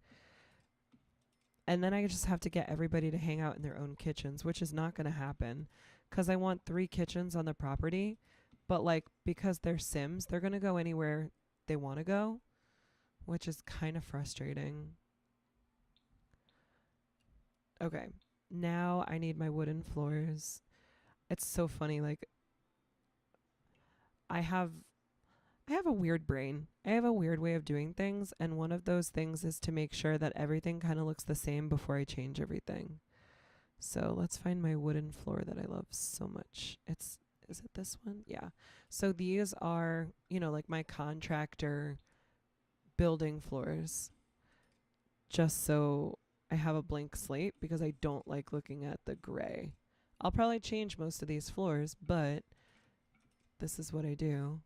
And then I just have to get everybody to hang out in their own kitchens, which is not going to happen because I want 3 kitchens on the property. But like, because they're Sims, they're going to go anywhere they want to go, which is kind of frustrating. Okay, now I need my wooden floors. It's so funny. Like, I have a weird brain. I have a weird way of doing things, and one of those things is to make sure that everything kind of looks the same before I change everything. So let's find my wooden floor that I love so much. Is it this one? Yeah. So these are, like my contractor building floors, just so I have a blank slate because I don't like looking at the gray. I'll probably change most of these floors, but this is what I do.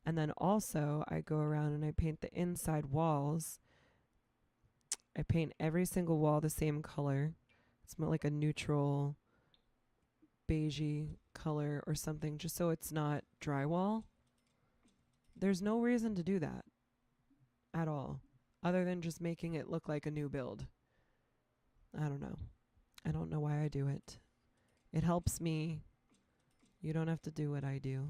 And then also I go around and I paint the inside walls. I paint every single wall the same color. It's more like a neutral beigey color or something, just so it's not drywall. There's no reason to do that at all, other than just making it look like a new build. I don't know. I don't know why I do it. It helps me. You don't have to do what I do.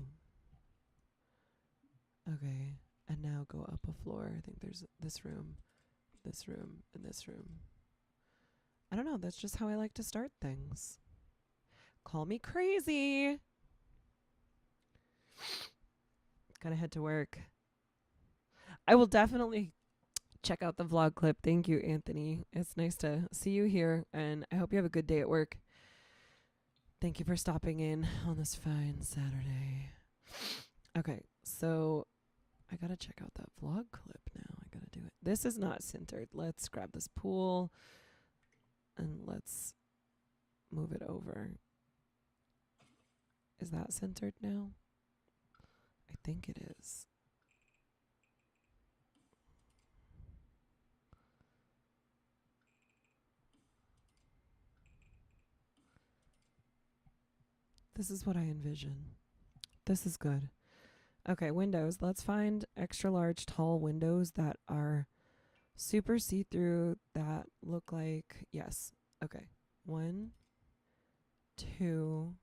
Okay, and now go up a floor. I think there's this room, and this room. I don't know. That's just how I like to start things. Call me crazy. Gotta head to work. I will definitely check out the vlog clip. Thank you, Anthony. It's nice to see you here, and I hope you have a good day at work. Thank you for stopping in on this fine Saturday. Okay, so I gotta check out that vlog clip now. I gotta do it. This is not centered. Let's grab this pool and let's move it over. Is that centered now? I think it is. This is what I envision. This is good. Okay, windows. Let's find extra large tall windows that are super see-through, that look like, yes. Okay. 1, 2,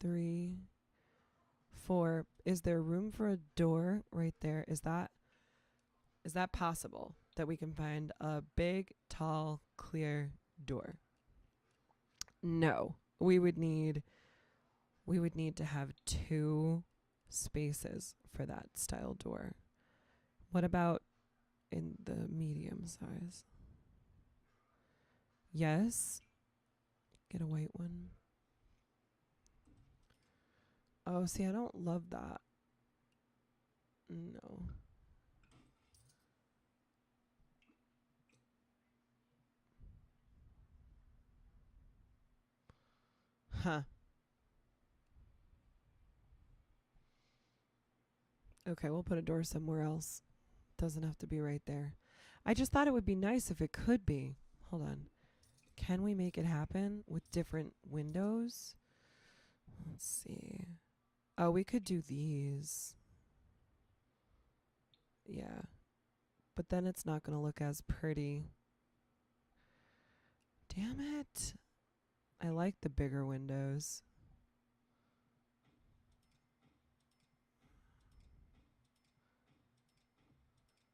3, 4. Is there room for a door right there? Is that possible that we can find a big, tall, clear door? No. We would need to have 2 spaces for that style door. What about in the medium size? Yes. Get a white one. Oh, see, I don't love that. No. Huh. Okay, we'll put a door somewhere else. Doesn't have to be right there. I just thought it would be nice if it could be. Hold on. Can we make it happen with different windows? Let's see. Oh, we could do these. Yeah. But then it's not going to look as pretty. Damn it. I like the bigger windows.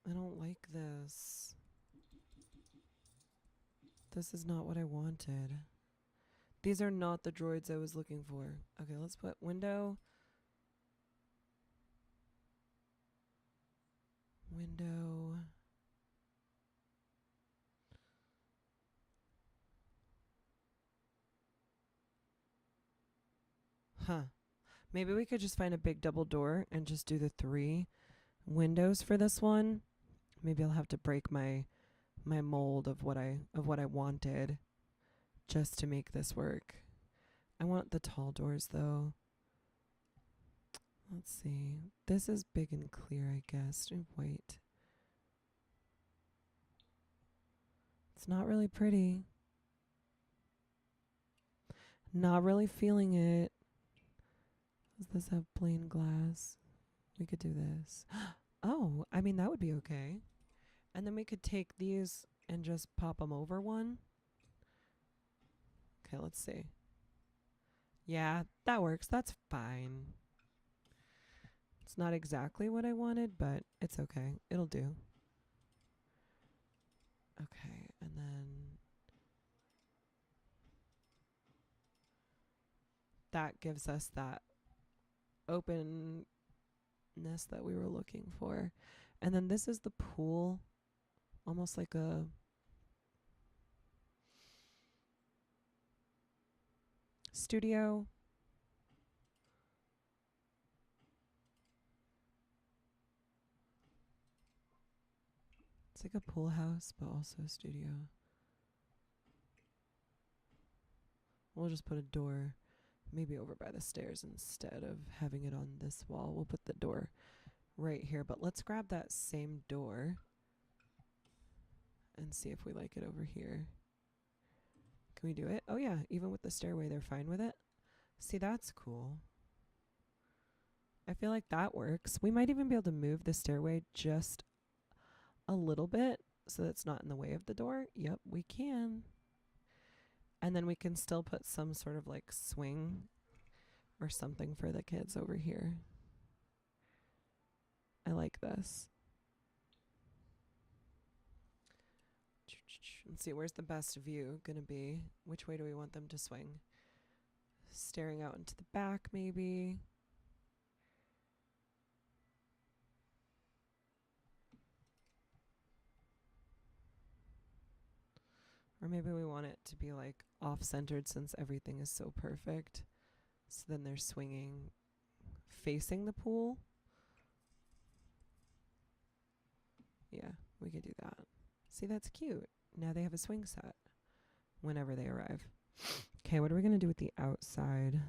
I don't like this. This is not what I wanted. These are not the droids I was looking for. Okay, let's put window. Window. Huh. Maybe we could just find a big double door and just do the 3 windows for this one. Maybe I'll have to break my mold of what I wanted just to make this work. I want the tall doors though. Let's see. This is big and clear, I guess. Do white. It's not really pretty. Not really feeling it. Does this have plain glass? We could do this. Oh, I mean, that would be okay. And then we could take these and just pop them over one. Okay, let's see. Yeah, that works. That's fine. It's not exactly what I wanted, but it's okay. It'll do. Okay, and then that gives us that openness that we were looking for. And then this is the pool, almost like a studio. It's like a pool house, but also a studio. We'll just put a door maybe over by the stairs instead of having it on this wall. We'll put the door right here, but let's grab that same door and see if we like it over here. Can we do it? Oh yeah, even with the stairway, they're fine with it. See, that's cool. I feel like that works. We might even be able to move the stairway just a little bit so that it's not in the way of the door. Yep, we can. And then we can still put some sort of like swing or something for the kids over here. I like this. Let's see, where's the best view gonna be? Which way do we want them to swing? Staring out into the back, maybe. Or maybe we want it to be like off-centered since everything is so perfect. So then they're swinging facing the pool. Yeah, we could do that. See, that's cute. Now they have a swing set whenever they arrive. Okay, what are we going to do with the outside?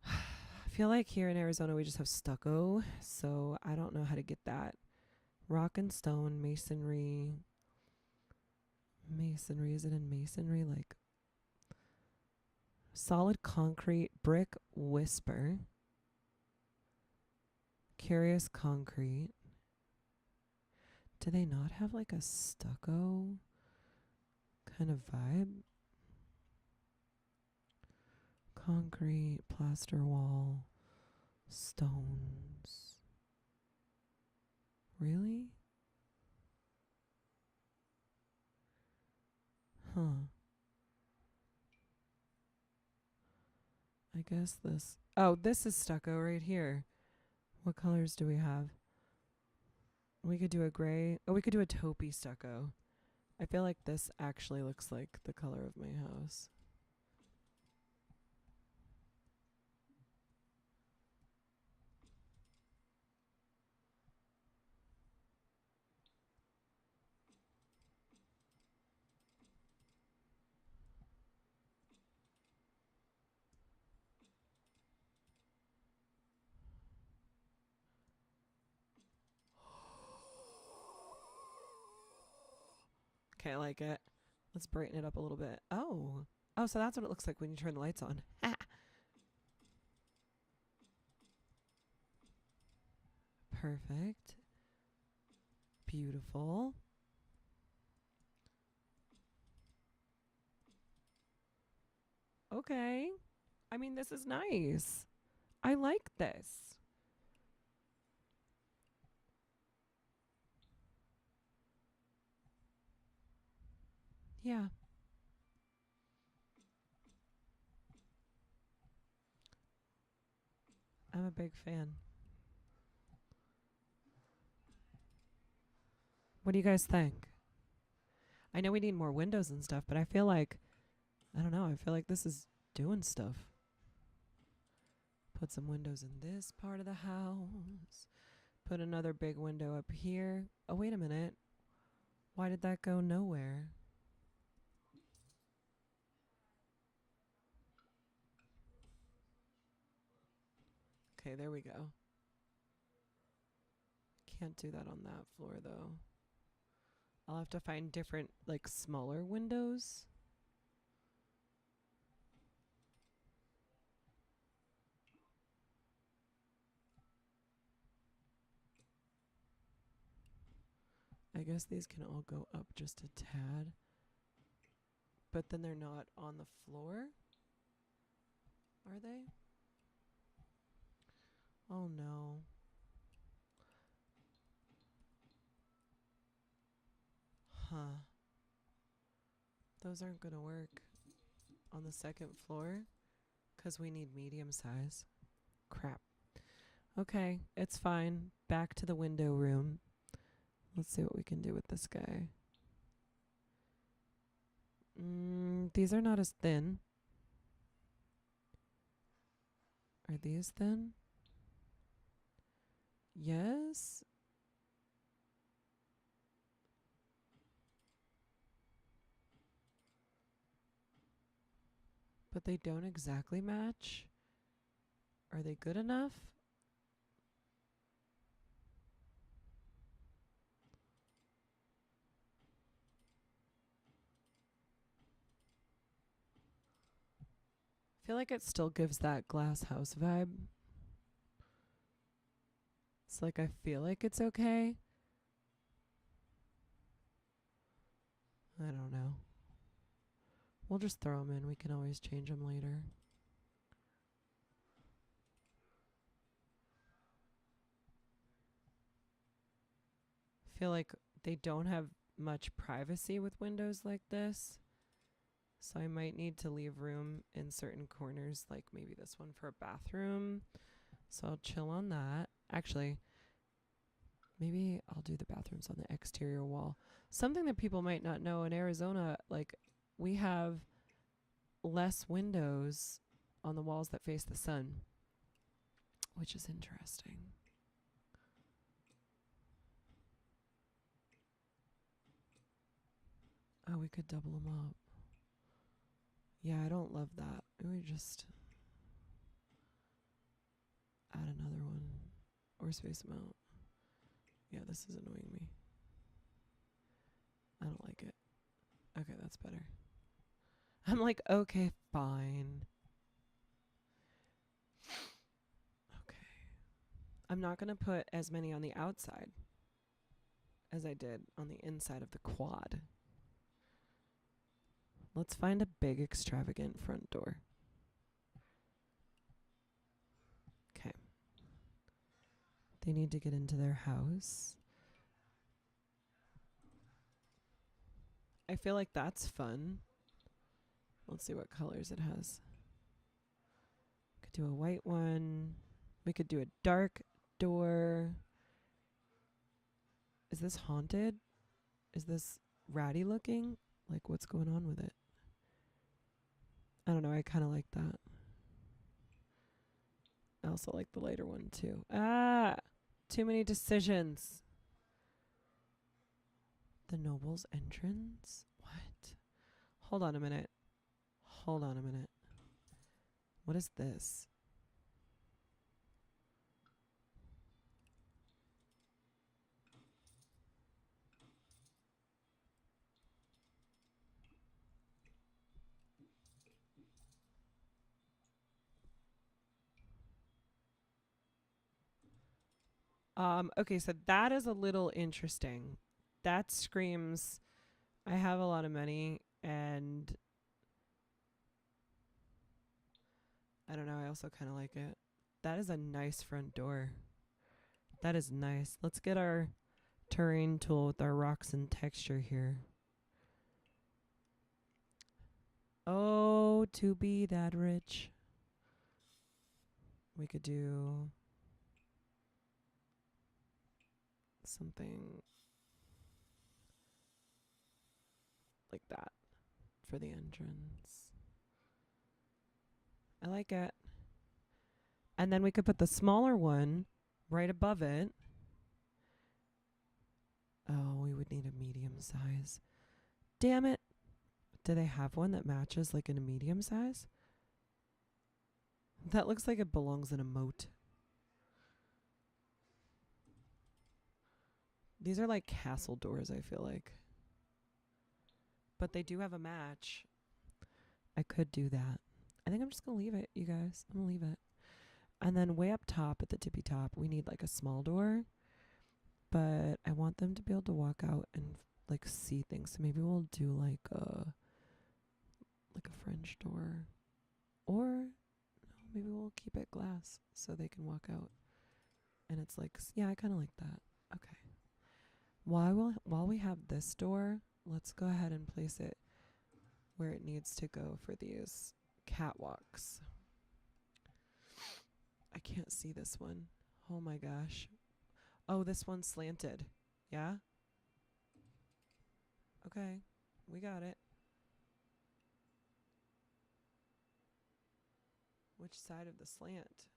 I feel like here in Arizona we just have stucco, so I don't know how to get that. Rock and stone, masonry. Masonry, is it in masonry? Like solid concrete, brick, whisper. Curious concrete. Do they not have like a stucco kind of vibe? Concrete, plaster wall, stones. Really? Huh. I guess this. Oh, this is stucco right here. What colors do we have? We could do a gray. Oh, we could do a taupey stucco. I feel like this actually looks like the color of my house. Okay, I like it. Let's brighten it up a little bit. Oh. Oh, so that's what it looks like when you turn the lights on. Perfect. Beautiful. Okay. I mean, this is nice. I like this. Yeah. I'm a big fan. What do you guys think? I know we need more windows and stuff, but I feel like, I don't know, I feel like this is doing stuff. Put some windows in this part of the house. Put another big window up here. Oh, wait a minute. Why did that go nowhere? Okay, there we go. Can't do that on that floor, though. I'll have to find different, like, smaller windows. I guess these can all go up just a tad. But then they're not on the floor? Are they? Oh no. Huh. Those aren't gonna work on the second floor because we need medium size. Crap. Okay, it's fine. Back to the window room. Let's see what we can do with this guy. These are not as thin. Are these thin? Yes. But they don't exactly match. Are they good enough? I feel like it still gives that glass house vibe. It's like I feel like it's okay. I don't know. We'll just throw them in. We can always change them later. I feel like they don't have much privacy with windows like this. So I might need to leave room in certain corners, like maybe this one for a bathroom. So I'll chill on that. Actually, maybe I'll do the bathrooms on the exterior wall. Something that people might not know in Arizona, like we have less windows on the walls that face the sun, which is interesting. Oh, we could double them up. Yeah, I don't love that. Maybe just add another one or space them out. Yeah, this is annoying me. I don't like it. Okay, that's better. I'm like, okay, fine. Okay. I'm not going to put as many on the outside as I did on the inside of the quad. Let's find a big, extravagant front door. Okay. They need to get into their house. I feel like that's fun. Let's see what colors it has. Could do a white one. We could do a dark door. Is this haunted? Is this ratty looking? Like, what's going on with it? I don't know. I kind of like that. I also like the lighter one, too. Ah! Too many decisions. The Noble's entrance? What? Hold on a minute. Hold on a minute. What is this? Okay, so that is a little interesting. That screams, I have a lot of money, and I don't know, I also kind of like it. That is a nice front door. That is nice. Let's get our terrain tool with our rocks and texture here. Oh, to be that rich. We could do something like that for the entrance. I like it. And then we could put the smaller one right above it. Oh, we would need a medium size. Damn it. Do they have one that matches like in a medium size? That looks like it belongs in a moat. These are like castle doors, I feel like. But they do have a match. I could do that. I think I'm just going to leave it, you guys. I'm going to leave it. And then way up top at the tippy top, we need like a small door. But I want them to be able to walk out and like see things. So maybe we'll do like a French door. Or no, maybe we'll keep it glass so they can walk out. And it's like, yeah, I kind of like that. Okay. While we have this door, let's go ahead and place it where it needs to go for these catwalks. I can't see this one. Oh my gosh. Oh, this one's slanted. Yeah? Okay. We got it. Which side of the slant?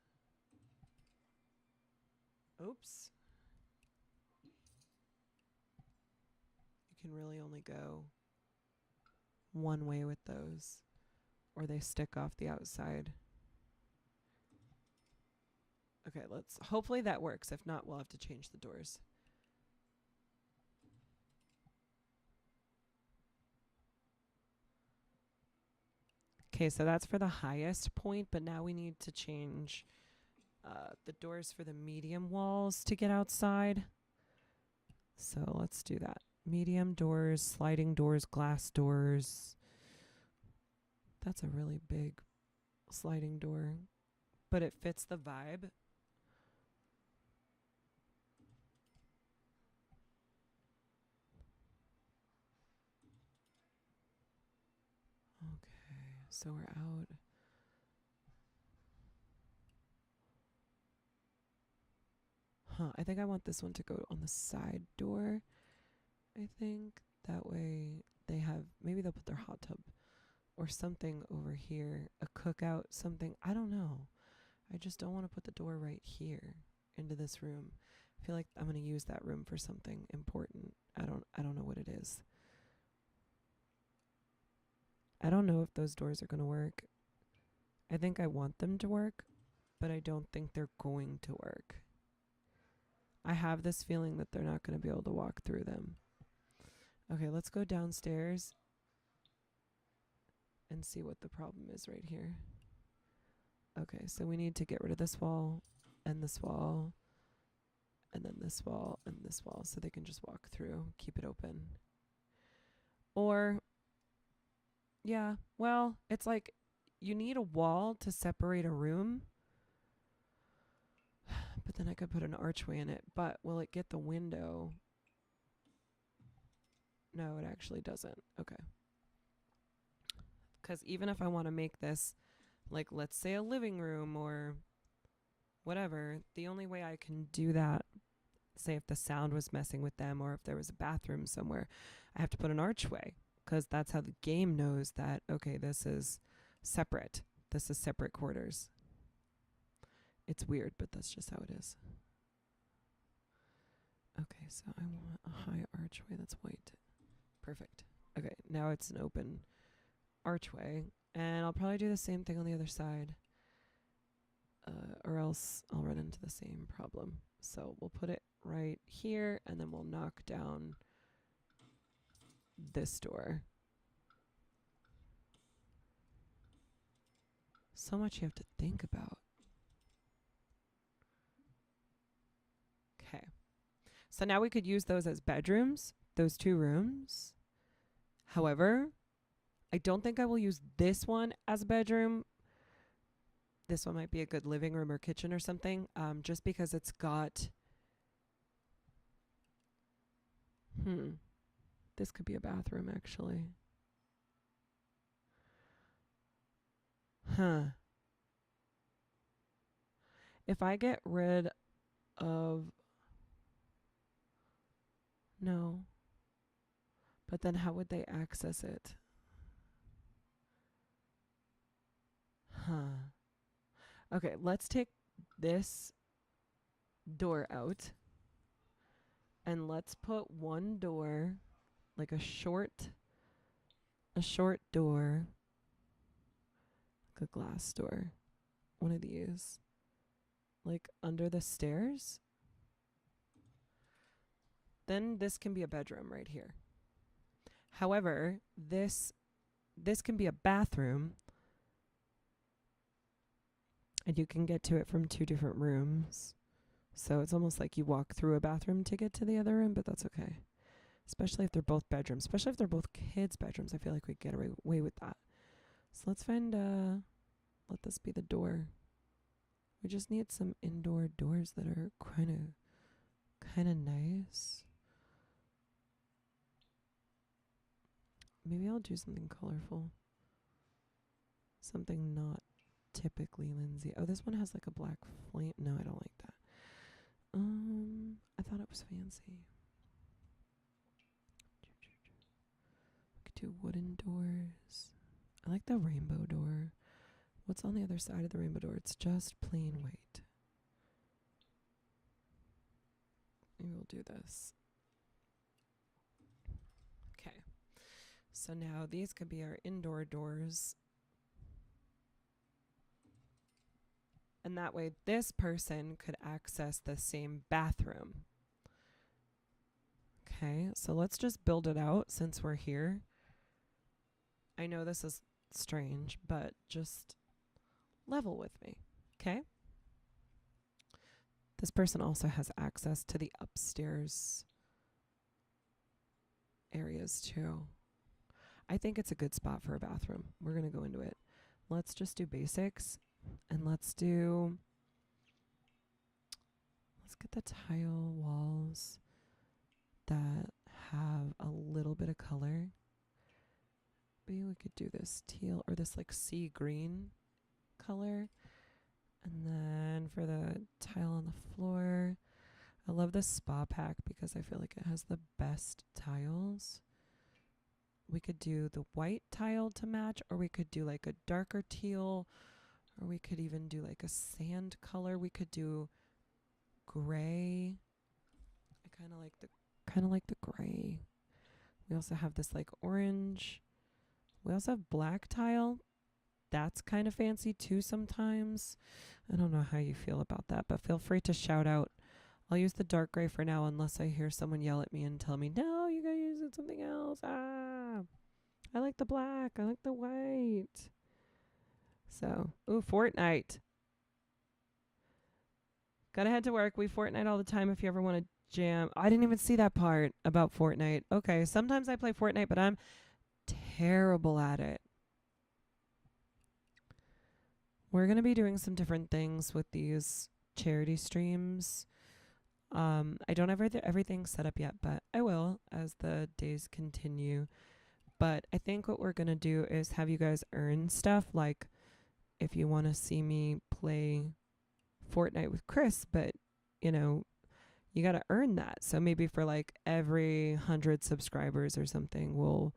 Oops. You can really only go one way with those, or they stick off the outside. Okay, hopefully that works. If not, we'll have to change the doors. Okay, so that's for the highest point, but now we need to change the doors for the medium walls to get outside. So let's do that. Medium doors, sliding doors, glass doors. That's a really big sliding door, but it fits the vibe. Okay, so we're out. I think I want this one to go on the side door. I think that way maybe they'll put their hot tub or something over here, a cookout, something. I don't know. I just don't want to put the door right here into this room. I feel like I'm going to use that room for something important. I don't know what it is. I don't know if those doors are going to work. I think I want them to work, but I don't think they're going to work. I have this feeling that they're not going to be able to walk through them. Okay, let's go downstairs and see what the problem is right here. Okay, so we need to get rid of this wall and this wall and then this wall and this wall so they can just walk through, keep it open. Or, yeah, well, it's like you need a wall to separate a room. But then I could put an archway in it. But will it get the window? No, it actually doesn't. Okay. Because even if I want to make this, like, let's say a living room or whatever, the only way I can do that, say if the sound was messing with them or if there was a bathroom somewhere, I have to put an archway. Because that's how the game knows that, okay, this is separate. This is separate quarters. It's weird, but that's just how it is. Okay, so I want a high archway that's white. Perfect. Okay, now it's an open archway. And I'll probably do the same thing on the other side. Or else I'll run into the same problem. So we'll put it right here, and then we'll knock down this door. So much you have to think about. Okay. So now we could use those as bedrooms, those two rooms. However, I don't think I will use this one as a bedroom. This one might be a good living room or kitchen or something, just because it's got... This could be a bathroom, actually. If I get rid of... No. But then how would they access it? Okay, let's take this door out. And let's put one door, like a short door, like a glass door. One of these. Like under the stairs. Then this can be a bedroom right here. However, this can be a bathroom. And you can get to it from 2 different rooms. So it's almost like you walk through a bathroom to get to the other room, but that's okay. Especially if they're both bedrooms. Especially if they're both kids' bedrooms. I feel like we get away with that. So let's find, let this be the door. We just need some indoor doors that are kind of nice. Maybe I'll do something colorful. Something not typically Lindsay. Oh, this one has like a black flame. No, I don't like that. I thought it was fancy. We could do wooden doors. I like the rainbow door. What's on the other side of the rainbow door? It's just plain white. Maybe we'll do this. Okay. So now these could be our indoor doors. And that way this person could access the same bathroom. Okay, so let's just build it out since we're here. I know this is strange, but just level with me, okay? This person also has access to the upstairs areas too. I think it's a good spot for a bathroom. We're going to go into it. Let's just do basics. And let's get the tile walls that have a little bit of color. Maybe we could do this teal or this like sea green color. And then for the tile on the floor, I love this spa pack because I feel like it has the best tiles. We could do the white tile to match, or we could do like a darker teal, or we could even do like a sand color. We could do gray. I kind of like the gray. We also have this like orange. We also have black tile. That's kind of fancy too sometimes. I don't know how you feel about that, but feel free to shout out. I'll use the dark gray for now unless I hear someone yell at me and tell me, no, you gotta use it something else. I like the black. I like the white. So, Fortnite. Gotta head to work. We Fortnite all the time if you ever want to jam. I didn't even see that part about Fortnite. Okay, sometimes I play Fortnite, but I'm terrible at it. We're going to be doing some different things with these charity streams. I don't have everything set up yet, but I will as the days continue. But I think what we're going to do is have you guys earn stuff, like if you want to see me play Fortnite with Chris, but, you know, you got to earn that. So maybe for like every 100 subscribers or something, we'll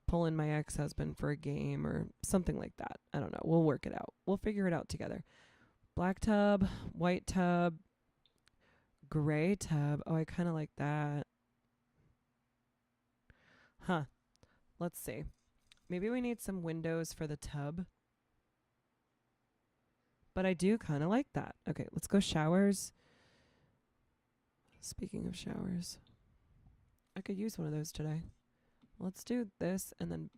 pull in my ex-husband for a game or something like that. I don't know. We'll work it out. We'll figure it out together. Black tub, white tub, gray tub. Oh, I kind of like that. Huh. Let's see. Maybe we need some windows for the tub. But I do kind of like that. Okay, let's go showers. Speaking of showers, I could use one of those today. Let's do this and then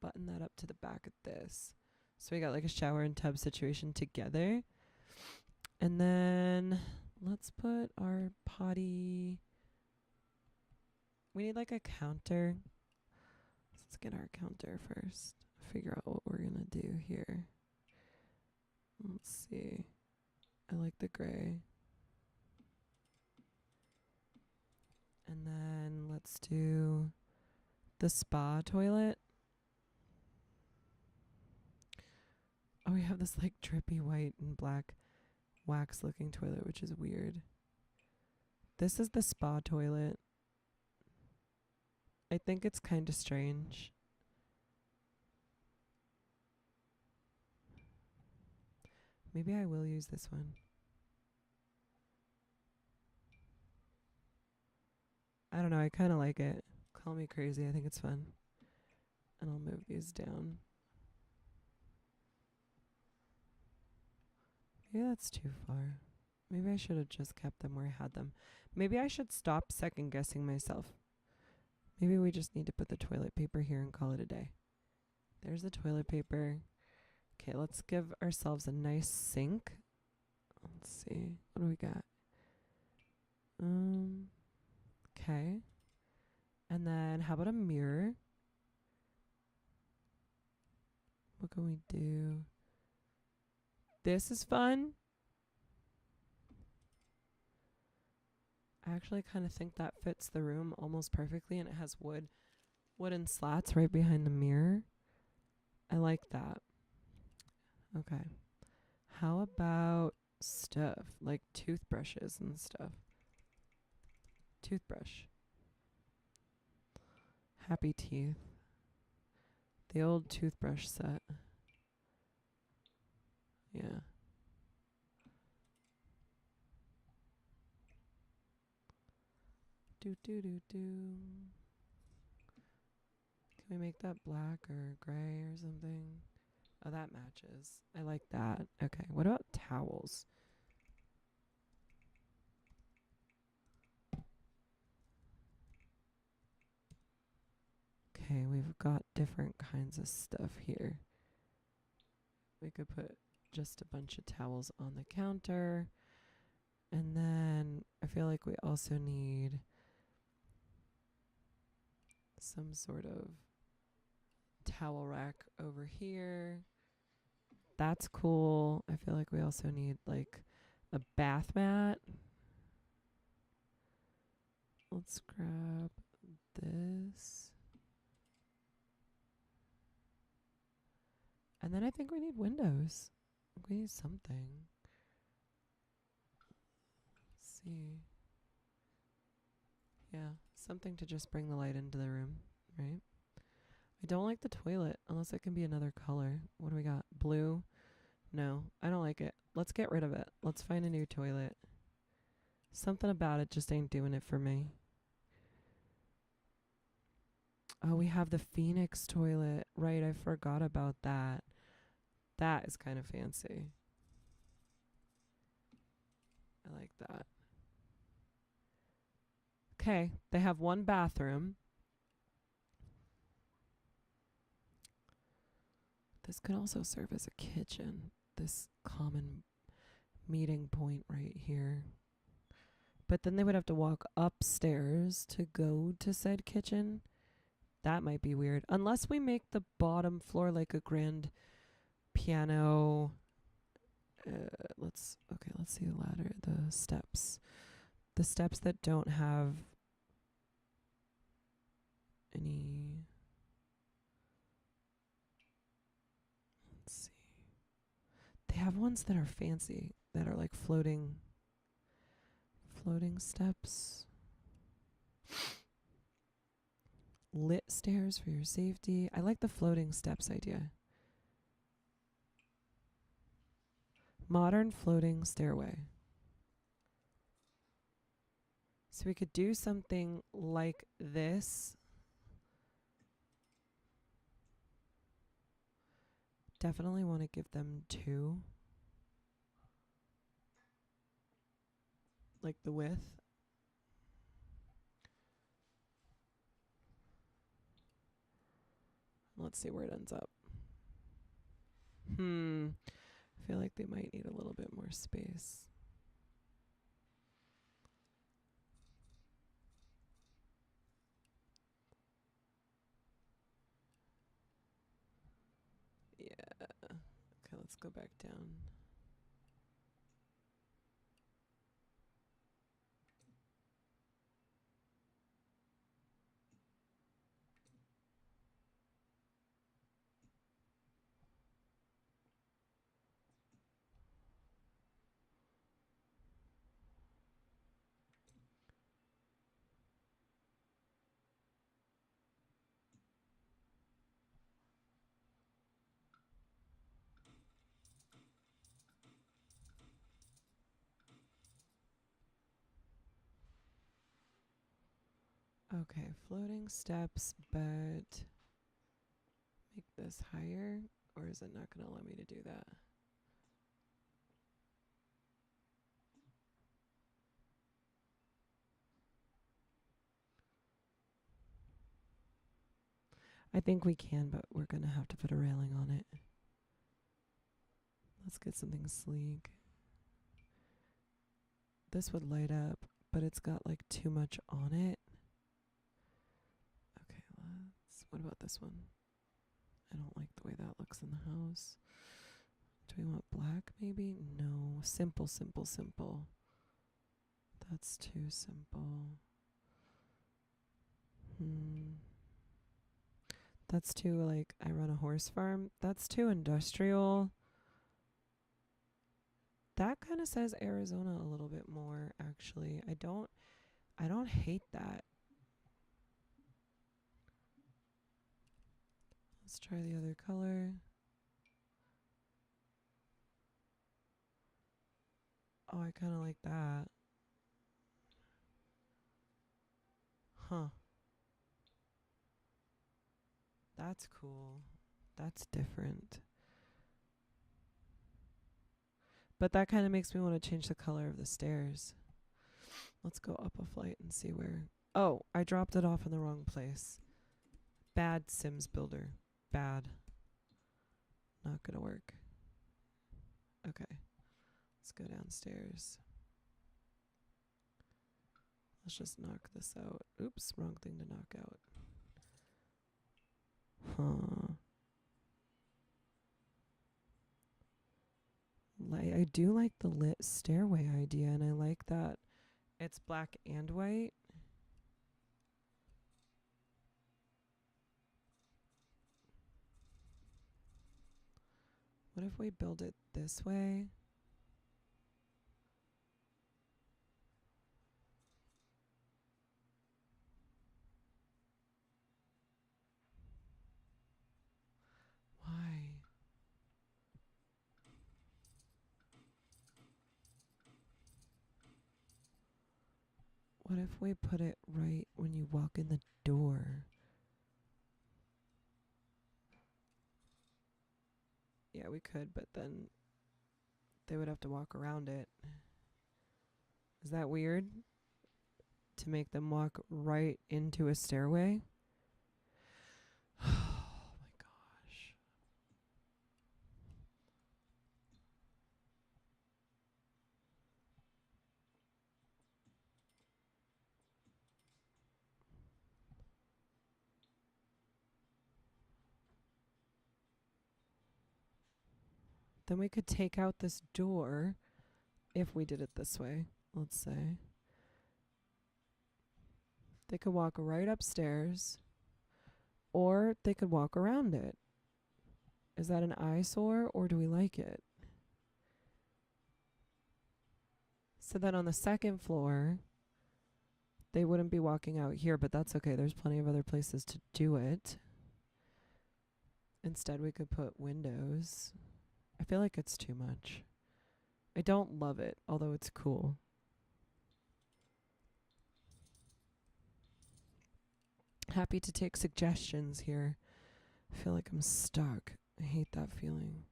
button that up to the back of this. So we got like a shower and tub situation together. And then let's put our potty. We need like a counter. Let's get our counter first. Figure out what we're going to do here. Let's see. I like the gray. And then let's do the spa toilet. Oh, we have this like drippy white and black wax looking toilet, which is weird. This is the spa toilet. I think it's kind of strange. Maybe I will use this one. I don't know. I kind of like it. Call me crazy. I think it's fun. And I'll move these down. Maybe that's too far. Maybe I should have just kept them where I had them. Maybe I should stop second guessing myself. Maybe we just need to put the toilet paper here and call it a day. There's the toilet paper. Okay, let's give ourselves a nice sink. Let's see. What do we got? Okay. And then how about a mirror? What can we do? This is fun. I actually kind of think that fits the room almost perfectly, and it has wooden slats right behind the mirror. I like that. Okay. How about stuff like toothbrushes and stuff? Toothbrush. Happy teeth. The old toothbrush set. Yeah. Do. Can we make that black or gray or something? Oh, that matches. I like that. Okay. What about towels? Okay, we've got different kinds of stuff here. We could put just a bunch of towels on the counter. And then I feel like we also need some sort of towel rack over here. That's cool. I feel like we also need like a bath mat. Let's grab this. And then I think we need windows. We need something. Let's see. Yeah, something to just bring the light into the room, right? I don't like the toilet unless it can be another color. What do we got? Blue? No, I don't like it. Let's get rid of it. Let's find a new toilet. Something about it just ain't doing it for me. Oh, we have the Phoenix toilet. Right, I forgot about that. That is kind of fancy. I like that. Okay, they have one bathroom. This could also serve as a kitchen. This common meeting point right here. But then they would have to walk upstairs to go to said kitchen. That might be weird. Unless we make the bottom floor like a grand piano. Let's see the ladder, the steps. The steps that don't have any. Let's see. They have ones that are fancy, that are like floating steps. Lit stairs for your safety. I like the floating steps idea. Modern floating stairway. So we could do something like this. Definitely want to give them 2. Like the width. Let's see where it ends up. I feel like they might need a little bit more space. Yeah. Okay, let's go back down. Okay, floating steps, but make this higher, or is it not going to allow me to do that? I think we can, but we're going to have to put a railing on it. Let's get something sleek. This would light up, but it's got like too much on it. Okay, what about this one? I don't like the way that looks in the house. Do we want black maybe? No, simple, simple, simple. That's too simple. That's too, like, I run a horse farm. That's too industrial. That kind of says Arizona a little bit more, actually. I don't hate that. Let's try the other color. Oh, I kind of like that. Huh. That's cool. That's different. But that kind of makes me want to change the color of the stairs. Let's go up a flight and see where. Oh, I dropped it off in the wrong place. Bad Sims Builder. Bad. Not gonna work. Okay. Let's go downstairs. Let's just knock this out. Oops, wrong thing to knock out. Huh. I do like the lit stairway idea, and I like that it's black and white. What if we build it this way? Why? What if we put it right when you walk in the door? Yeah, we could, but then they would have to walk around it. Is that weird? To make them walk right into a stairway? Oh my gosh. Then we could take out this door if we did it this way, let's say. They could walk right upstairs, or they could walk around it. Is that an eyesore, or do we like it? So then on the second floor, they wouldn't be walking out here, but that's okay. There's plenty of other places to do it. Instead, we could put windows. I feel like it's too much. I don't love it, although it's cool. Happy to take suggestions here. I feel like I'm stuck. I hate that feeling.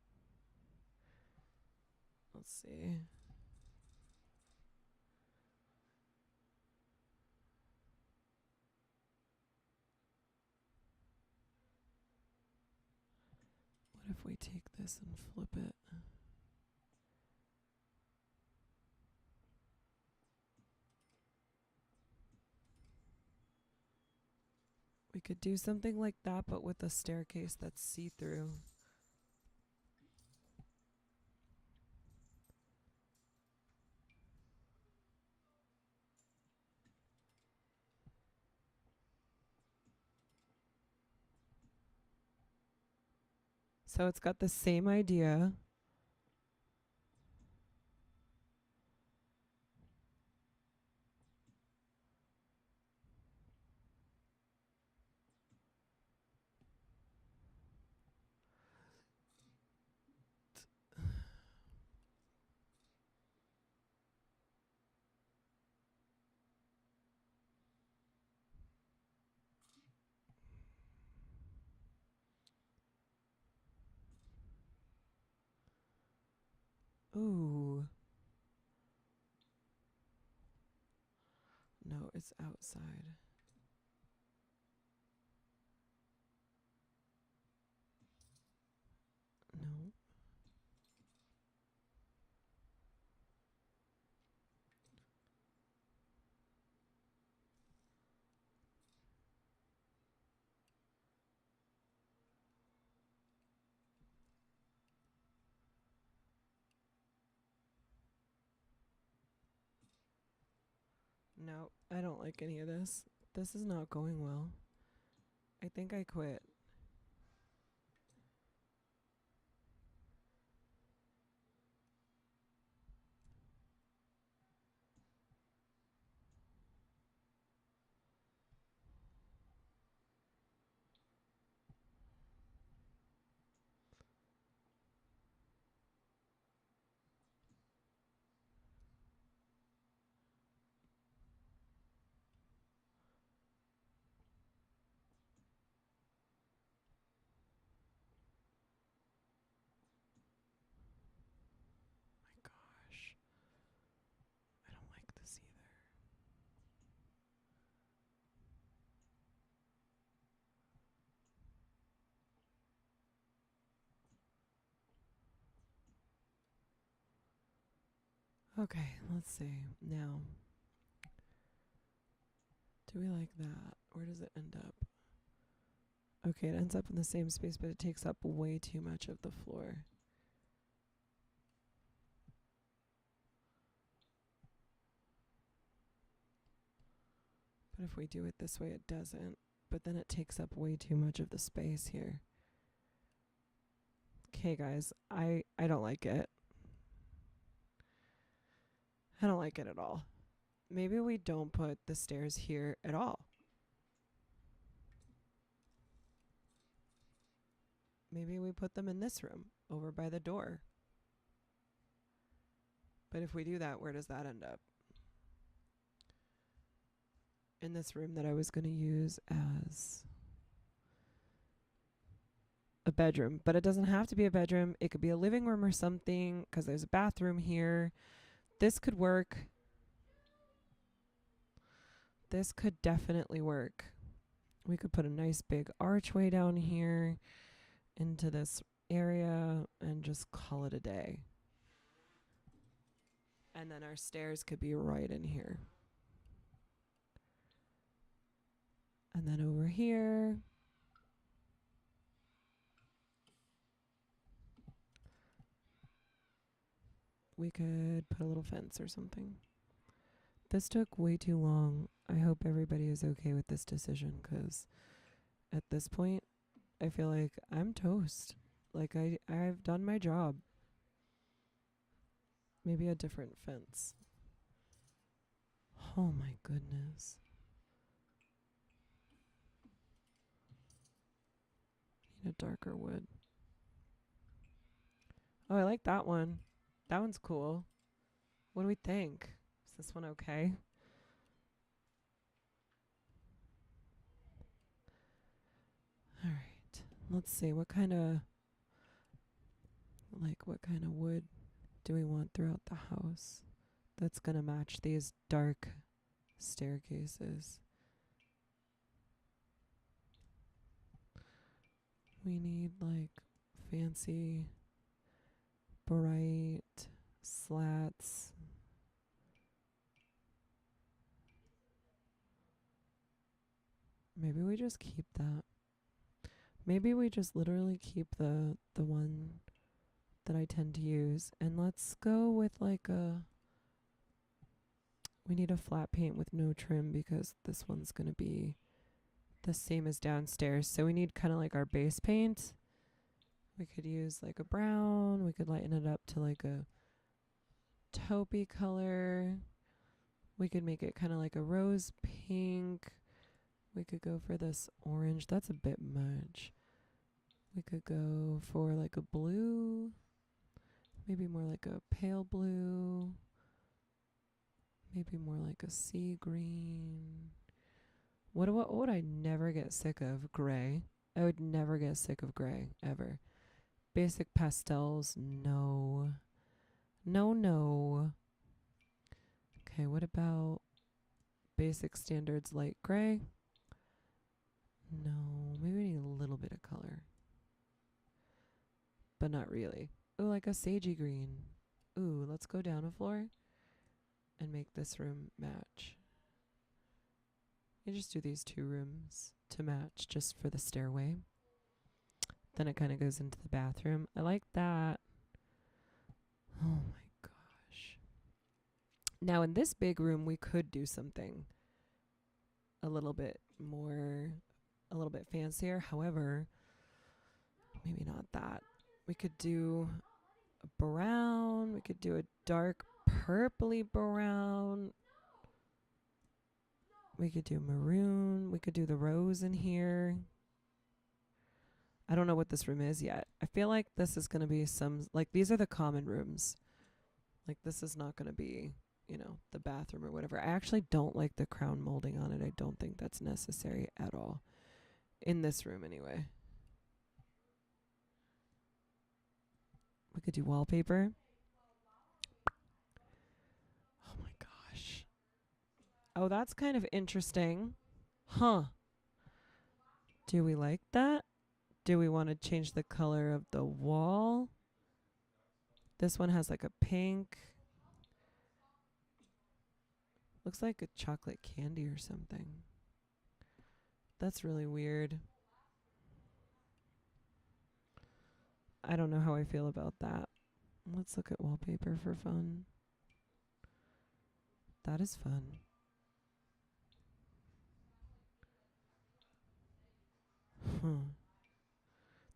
Let's see. What if we take this and flip it? We could do something like that, but with a staircase that's see-through. So it's got the same idea. it's outside. No. No, I don't like any of this. This is not going well. I think I quit. My gosh. I don't like this either. Okay, let's see. Now, do we like that? Where does it end up? Okay, it ends up in the same space, but it takes up way too much of the floor. But if we do it this way, it doesn't. But then it takes up way too much of the space here. Okay, guys, I don't like it. I don't like it at all. Maybe we don't put the stairs here at all. Maybe we put them in this room, over by the door. But if we do that, where does that end up? In this room that I was going to use as a bedroom. But it doesn't have to be a bedroom. It could be a living room or something, because there's a bathroom here. This could work. This could definitely work. We could put a nice big archway down here into this area and just call it a day. And then our stairs could be right in here. And then over here, we could put a little fence or something. This took way too long. I hope everybody is okay with this decision, because at this point, I feel like I'm toast. Like I've done my job. Maybe a different fence. Oh my goodness. Need a darker wood. Oh, I like that one. That one's cool. What do we think? Is this one okay? All right. Let's see. What kind of wood do we want throughout the house that's going to match these dark staircases? We need like fancy bright slats. Maybe we just keep that. Maybe we just literally keep the one that I tend to use, and let's go with like we need a flat paint with no trim, because this one's going to be the same as downstairs. So we need kind of like our base paint. We could use like a brown. We could lighten it up to like a taupey color. We could make it kind of like a rose pink. We could go for this orange. That's a bit much. We could go for like a blue. Maybe more like a pale blue. Maybe more like a sea green. What would I never get sick of? Gray. I would never get sick of gray, ever. Basic pastels, no. No, no. Okay, what about basic standards light gray. No, maybe we need a little bit of color. But not really. Oh, like a sagey green. Ooh, let's go down a floor and make this room match. You just do these 2 rooms to match just for the stairway. Then it kind of goes into the bathroom. I like that. Oh my gosh. Now in this big room, we could do something a little bit more, a little bit fancier. However, maybe not that. We could do a brown. We could do a dark purpley brown. We could do maroon. We could do the rose in here. I don't know what this room is yet. I feel like this is going to be some, like, these are the common rooms. Like, this is not going to be, you know, the bathroom or whatever. I actually don't like the crown molding on it. I don't think that's necessary at all. In this room, anyway. We could do wallpaper. Oh my gosh. Oh, that's kind of interesting. Huh. Do we like that? Do we want to change the color of the wall? This one has like a pink. Looks like a chocolate candy or something. That's really weird. I don't know how I feel about that. Let's look at wallpaper for fun. That is fun.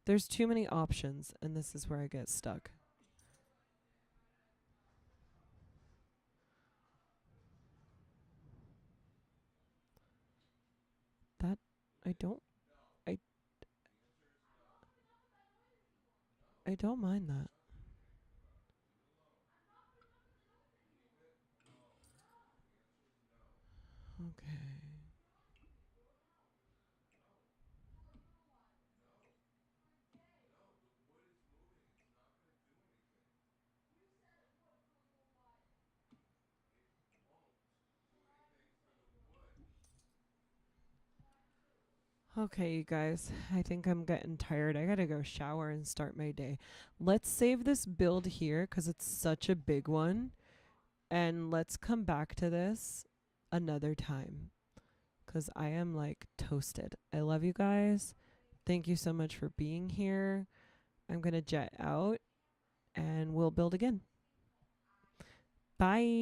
There's too many options, and this is where I get stuck. That, I don't mind that. Okay. Okay, you guys, I think I'm getting tired. I gotta go shower and start my day. Let's save this build here because it's such a big one. And let's come back to this another time because I am like toasted. I love you guys. Thank you so much for being here. I'm gonna jet out and we'll build again. Bye.